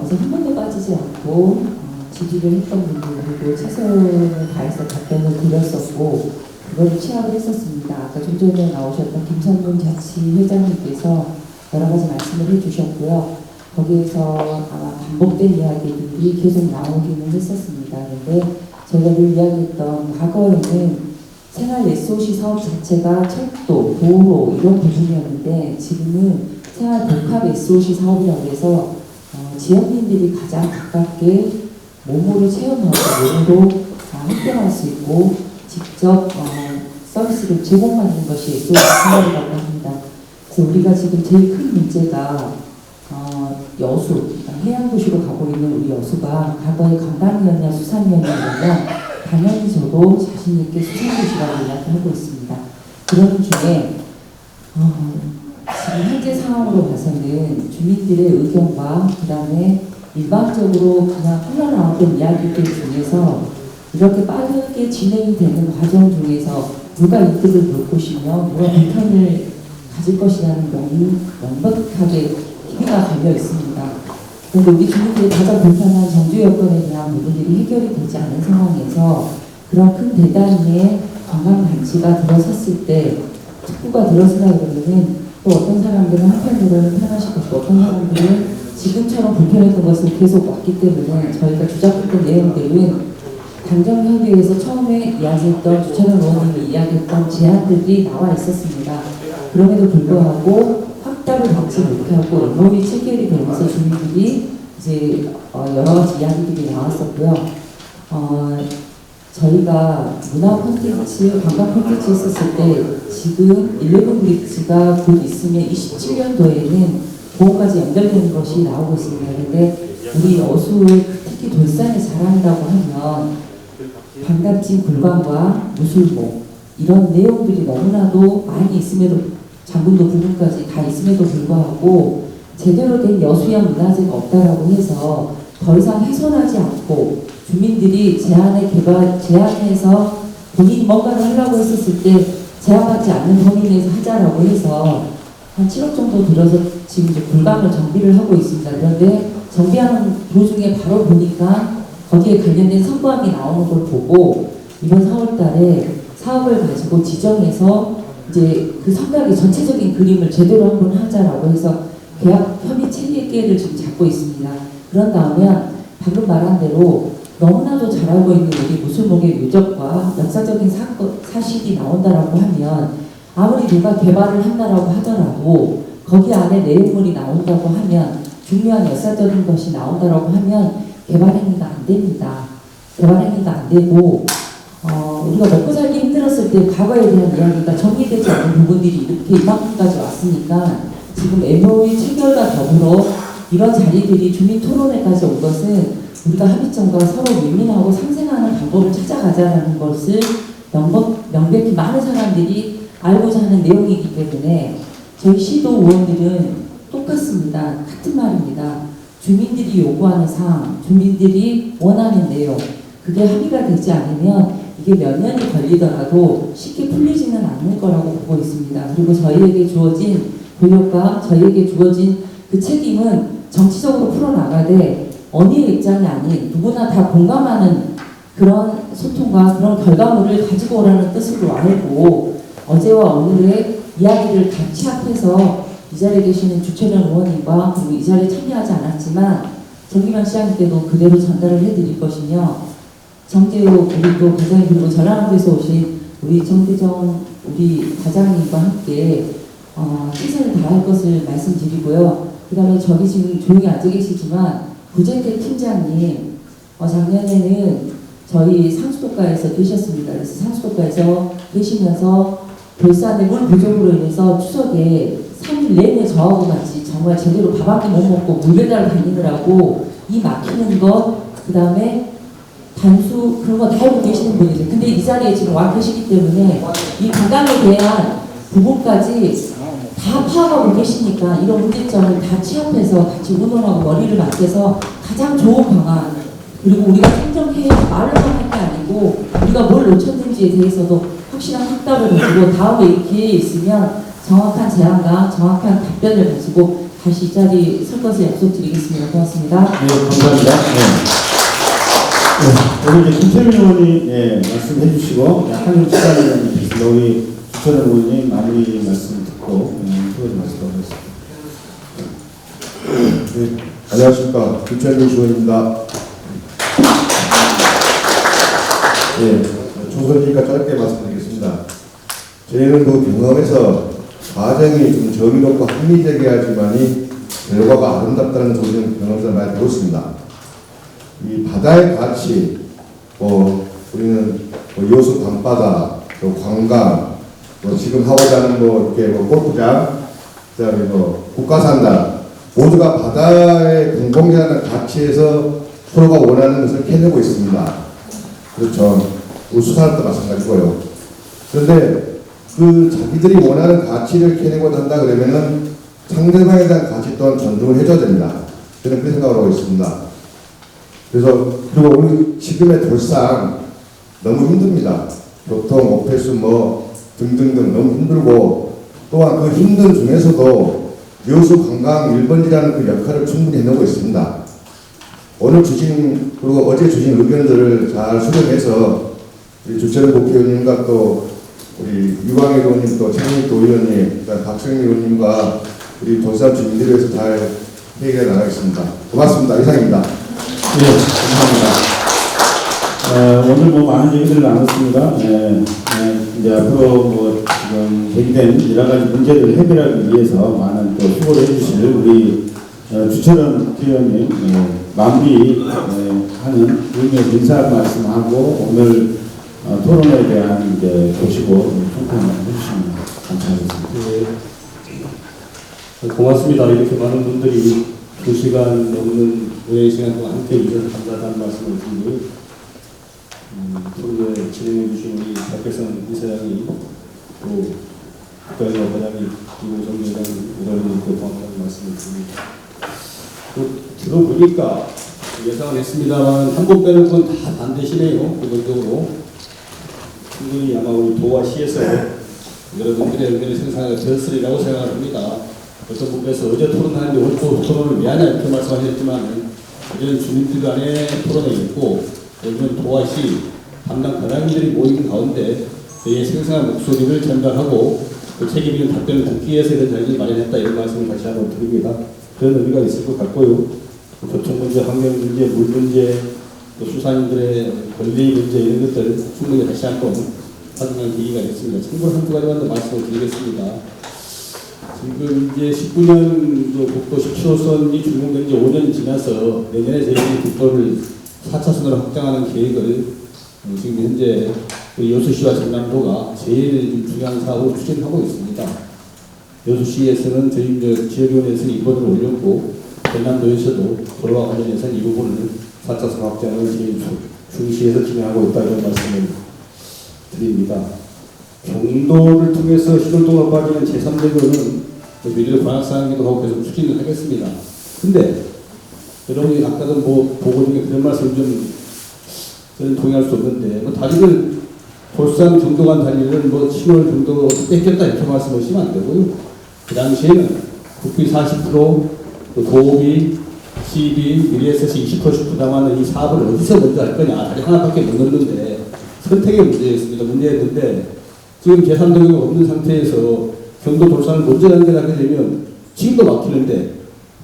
어제 한 번도 빠지지 않고 지지를 했던 분들도 최선을 다해서 답변을 드렸었고 그거를 취합을 했었습니다. 아까 좀 전에 나오셨던 김성근 자치회장님께서 여러 가지 말씀을 해주셨고요. 거기에서 아마 반복된 이야기들이 계속 나오기는 했었습니다. 그런데 저희가 늘 이야기했던 과거에는 생활 SOC 사업 자체가 철도, 도로 이런 부분이었는데 지금은 생활 복합 SOC 사업이라고 해서 지역민들이 가장 가깝게 몸으로 체험하고 몸으로 흡연할 수 있고 직접 서비스를 제공하는 것이 SOC 사업이라고 합니다. 그래서 우리가 지금 제일 큰 문제가 여수, 그러니까 해양도시로 가고 있는 우리 여수가 과거에 관광이었냐 수산이었냐 당연히 저도 자신 있게 수산도시라고 이야기하고 있습니다. 그런 중에 지금 현재 상황으로 봐서는 주민들의 의견과 그 다음에 일반적으로 그냥 흘러나왔던 이야기들 중에서 이렇게 빠르게 진행이 되는 과정 중에서 누가 이득을 볼 것이며 누가 불편을 가질 것이라는 명이 명백하게 희비가 갈려 있습니다. 그런데 우리 주민들이 가장 불편한 정주 여건에 대한 부분들이 해결이 되지 않은 상황에서 그런 큰 대단의 관광단지가 들어섰을 때 특구가 들어서다 그러면은 또 어떤 사람들은 한편으로는 편하실 것이고 어떤 사람들은 지금처럼 불편했던 것을 계속 왔기 때문에 저희가 주장했던 내용들은 당정협의회에서 처음에 이야기했던 주차장 의원님이 이야기했던 제안들이 나와 있었습니다. 그럼에도 불구하고 확답을 받지 못하고 MOU 체결이 되면서 주민들이 이제 여러 가지 이야기들이 나왔었고요. 저희가 문화 콘텐츠, 관광 콘텐츠 했었을 때 지금 11브릿지가 곧 있으면 27년도에는 보험까지 연결되는 것이 나오고 있습니다. 그런데 우리 여수 특히 돌산에 자란다고 하면 반갑진 굴감과 무술목 이런 내용들이 너무나도 많이 있음에도 장군도 부분까지 다 있음에도 불구하고 제대로 된 여수형 문화재가 없다라고 해서 더 이상 훼손하지 않고 주민들이 제안해서 본인이 뭔가를 하려고 했었을 때 제한받지 않는 범위 내에서 하자라고 해서 한 7억 정도 들여서 지금 이제 굴감을 정비를 하고 있습니다. 그런데 정비하는 도중에 바로 보니까 거기에 관련된 선고함이 나오는 걸 보고 이번 4월 달에 사업을 가지고 지정해서 이제 그 성곽의 전체적인 그림을 제대로 한번 하자라고 해서 계약 협의 체계를 지금 잡고 있습니다. 그런 다음에 방금 말한 대로 너무나도 잘 알고 있는 우리 무술목의 유적과 역사적인 사실이 나온다라고 하면 아무리 누가 개발을 한다라고 하더라도 거기 안에 내용물이 나온다고 하면 중요한 역사적인 것이 나온다라고 하면 개발행위가 안 됩니다. 개발행위가 안 되고 우리가 먹고 살기 힘들었을 때 과거에 대한 이야기가 정리되지 않은 부분들이 이렇게 이만큼까지 왔으니까 지금 MOU 체결과 더불어 이런 자리들이 주민 토론회까지 온 것은 우리가 합의점과 서로 윈윈하고 상생하는 방법을 찾아가자라는 것을 명백히 많은 사람들이 알고자 하는 내용이기 때문에 저희 시도 의원들은 똑같습니다. 같은 말입니다. 주민들이 요구하는 사항, 주민들이 원하는 내용 그게 합의가 되지 않으면 이게 몇 년이 걸리더라도 쉽게 풀리지는 않을 거라고 보고 있습니다. 그리고 저희에게 주어진 권력과 저희에게 주어진 그 책임은 정치적으로 풀어나가되 언니의 입장이 아닌 누구나 다 공감하는 그런 소통과 그런 결과물을 가지고 오라는 뜻으로 알고 어제와 오늘의 이야기를 같이 합해서 이 자리에 계시는 주최련 의원님과 그리고 이 자리에 참여하지 않았지만 정기만 시장님께도 그대로 전달을 해드릴 것이며 정재호 그리고 과장님 그리고 전라남도에서 오신 우리 정대정 우리 과장님과 함께 최선을 다할 것을 말씀드리고요. 그 다음에 저기 지금 조용히 앉아 계시지만 구재택 팀장님 작년에는 저희 상수도가에서 계셨습니다. 그래서 상수도가에서 계시면서 돌산의 물 부족으로 인해서 추석에 3일 내내 저하고 같이 정말 제대로 밥 한 끼 못 먹고 물 배달 다니느라고 이 막히는 것, 그 다음에 단수 그런 거 다 알고 계시는 분이죠. 근데 이 자리에 지금 와 계시기 때문에 이 관광에 대한 부분까지 다 파악하고 계시니까 이런 문제점을 다 취합해서 같이 의논하고 머리를 맞춰서 가장 좋은 방안, 그리고 우리가 행정해야 말로만 할 게 아니고 우리가 뭘 놓쳤는지에 대해서도 확실한 확답을 가지고 다음에 기회에 있으면 정확한 제안과 정확한 답변을 가지고 다시 이 자리에 설 것을 약속드리겠습니다. 고맙습니다. 네, 감사합니다. 오늘 이제 김태민 의원이 말씀해 주시고 약간 좀 시간이 있습니다. 우리 주철현 의원님 마무리 말씀 듣고 후원 말씀하겠습니다. 네, 안녕하십니까. 김철민 의원입니다. 예, 총선이니까 짧게 말씀드리겠습니다. 저희는 그 경험에서 과정이 좀 정의롭고 합리적이야지만이 결과가 아름답다는 소리는 경험에서 많이 들었습니다. 이 바다의 가치, 우리는 여수 밤바다, 또 관광, 지금 하고자 하는 이렇게 골프장, 그다음에 국가산단 모두가 바다의 공공이라는 가치에서 서로가 원하는 것을 캐내고 있습니다. 그렇죠. 우리 수산업도 마찬가지고요. 그런데 그 자기들이 원하는 가치를 캐내고 한다 그러면은 상대방에 대한 가치 또한 존중을 해줘야 됩니다. 저는 그렇게 생각을 하고 있습니다. 그래서 그리고 우리 지금의 돌상 너무 힘듭니다. 교통, 오페스 등등등 너무 힘들고 또한 그 힘든 중에서도 여수 관광 1번지라는 그 역할을 충분히 해내고 있습니다. 오늘 주신 그리고 어제 주신 의견들을 잘 수렴해서 우리 주철현 국회의원님과 또 우리 유광일 의원님 또 최민희 의원님, 박성민 의원님과 우리 돌산 주민들을 위해서 잘 해결해 나가겠습니다. 고맙습니다. 이상입니다. 네, 감사합니다. 오늘 많은 얘기들을 나눴습니다. 이제 앞으로 지금 제기된 여러 가지 문제들을 해결하기 위해서 많은 또 수고를 해주실 우리 주철현 국회의원님 마무리 하는 의미의 인사 말씀하고 오늘 토론에 대한 보시고 평가를 해주시면 감사하겠습니다. 네. 고맙습니다. 이렇게 많은 분들이 2시간 넘는 의회 시간 동안 함께 해주셔서 감사하다는 말씀을 드리고요. 토론을 진행해 주신 우리 박혜선 이사장이 또 국가연합원장이 이호정 회장이 또 고맙다는 말씀을 드립니다. 또 들어보니까 예상은 했습니다만 한 번 빼는 건 다 반대시네요. 기본적으로 충분히 아마 우리 도와시에서 여러분들의 의견을 생산하기가 되었으리라고 생각합니다. 어떤 분께서 어제 토론하는데 오늘 토론을 왜 하냐 이렇게 말씀하셨지만 어제는 주민들 간의 토론이 있고 요즘은 도와시 담당 과장님들이 모이는 가운데 저희의 생생한 목소리를 전달하고 그 책임 있는 답변을 듣기 위해서 이런 자리를 마련했다 이런 말씀을 다시 한번 드립니다. 그런 의미가 있을 것 같고요. 교통 문제, 환경 문제, 물 문제, 또 수산인들의 권리 문제 이런 것들 충분히 다시 한번 확인할 계기가 됐습니다. 참고로 한두 가지만 더 말씀을 드리겠습니다. 지금 이제 19년 국도 17호선이 준공된 지 5년 지나서 내년에 저희들이 국도를 4차선으로 확장하는 계획을 지금 현재 여수시와 전남도가 제일 중요한 사업을 추진하고 있습니다. 여수시에서는 저희 지역위원회에서는 이번을 올렸고 전남도에서도 도로와 관련해서는 이 부분을 4차선 확장을 제일 중시해서 진행하고 있다 이런 말씀을 드립니다. 경도를 통해서 신월동으로 빠지는 제3대교는 미래의 관악사항이기도 하고 계속 추진을 하겠습니다. 근데 여러분이 아까도 보고 중에 그런 말씀 좀 저는 동의할 수 없는데 다리를 돌산 경도 간 다리를 신월 경도 뺏겼다 이렇게 말씀하시면 안 되고요. 그 당시에는 국비 40% 또 도비, 시비, 미래에셋이 20%씩 부담하는 이 사업을 어디서 먼저 할 거냐 다리 하나밖에 못 넣는데 선택의 문제였습니다. 문제였는데 지금 계산도가 없는 상태에서 경도 돌산을 먼저 연결하게 되면 지금도 막히는데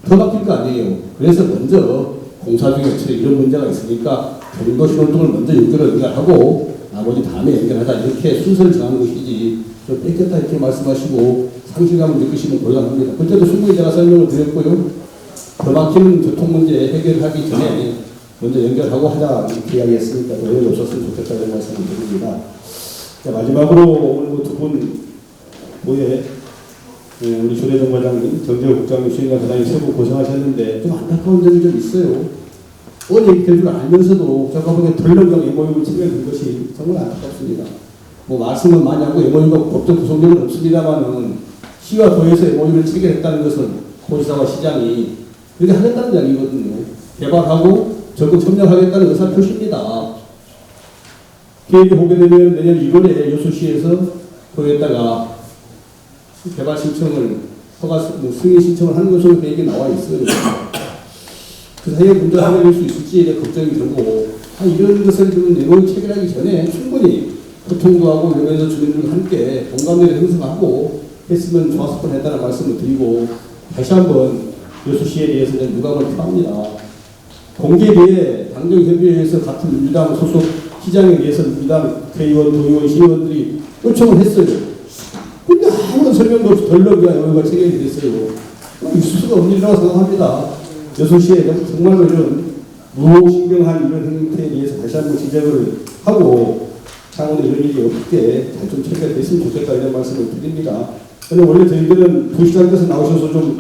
더 막힐 거 아니에요. 그래서 먼저 공사 중에 이런 문제가 있으니까 경도 신월동을 먼저 연결하고 나머지 다음에 연결하자 이렇게 순서를 정하는 것이지 좀 뺏겼다 이렇게 말씀하시고 상실감을 느끼시면 곤란합니다. 그때도 충분히 제가 설명을 드렸고요. 더 막히는 교통 문제 해결하기 전에 먼저 연결하고 하자 이렇게 이야기했으니까 오해가 없었으면 좋겠다 이런 말씀을 드립니다. 자, 마지막으로 오늘 두 분 보에 우리 조대정 과장님, 정재호 국장님, 수행관 과장님 세 분 고생하셨는데 좀 안타까운 점이 좀 있어요. 어제 얘기 될 줄 알면서도 제가 보기엔 덜렁경 MOU를 체결한 것이 정말 안타깝습니다. 뭐 말씀은 많이 하고 MOU가 법적 구성력은 없습니다만은 시와 도에서 MOU를 체결했다는 것은 고지사와 시장이 그렇게 하겠다는 이야기거든요. 개발하고 적극 협력하겠다는 의사 표시입니다. 계획이 보게되면 내년 1월에 여수시에서 거기에다가 개발 신청을 승인 신청을 하는 것으로 계획이 나와 있어요. 그 사이에 문제가 해결될 수 있을지에 대해 걱정이 들고 이런 것을 좀 내용을 체결하기 전에 충분히 소통도 하고 이러면서 주민들과 함께 공감대를 형성하고 했으면 좋았을 뻔했다는 말씀을 드리고 다시 한번 여수시에 대해서는 유감을 표합니다. 공개비에 당정협의회에서 같은 민주당 소속 시장에 대해서 민주당 국회의원, 도의원, 시의원들이 요청을 했어요. 근데 아무런 설명도 없이 덜렁이가 여기가 체결이 됐어요. 있을 수가 없는 일이라고 생각합니다. 여수시에 정말로 이런 무신경한 이런 행태에 대해서 다시 한번 지적을 하고 향후에 이런 일이 없게 잘 좀 체결됐으면 좋겠다 이런 말씀을 드립니다. 저는 원래 저희들은 부시장께서 나오셔서 좀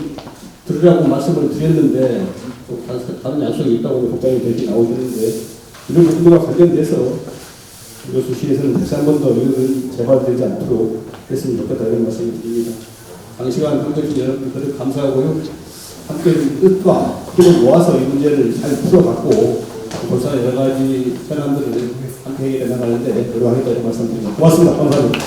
들으라고 말씀을 드렸는데 또 다른 약속이 있다고 국장이 대신 나오셨는데 이런 부분과 관련돼서 여수시에서는 다시 한 번 더 이런 재발되지 않도록 했으면 좋겠다 이런 말씀을 드립니다. 장시간 함께 해주신 여러분들 감사하고요. 함께 뜻과 힘을 모아서 이 문제를 잘 풀어갖고 벌써 여러 가지 현안들을 함께 해결해 나가는데 노력하겠다 이런 말씀드립니다. 고맙습니다. 감사합니다.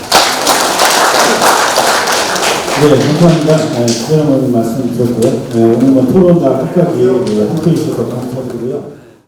네, 감사합니다. 주변에 말씀 드렸고요. 오늘 토론자 끝까지 함께 해주셔서 감사드리고요.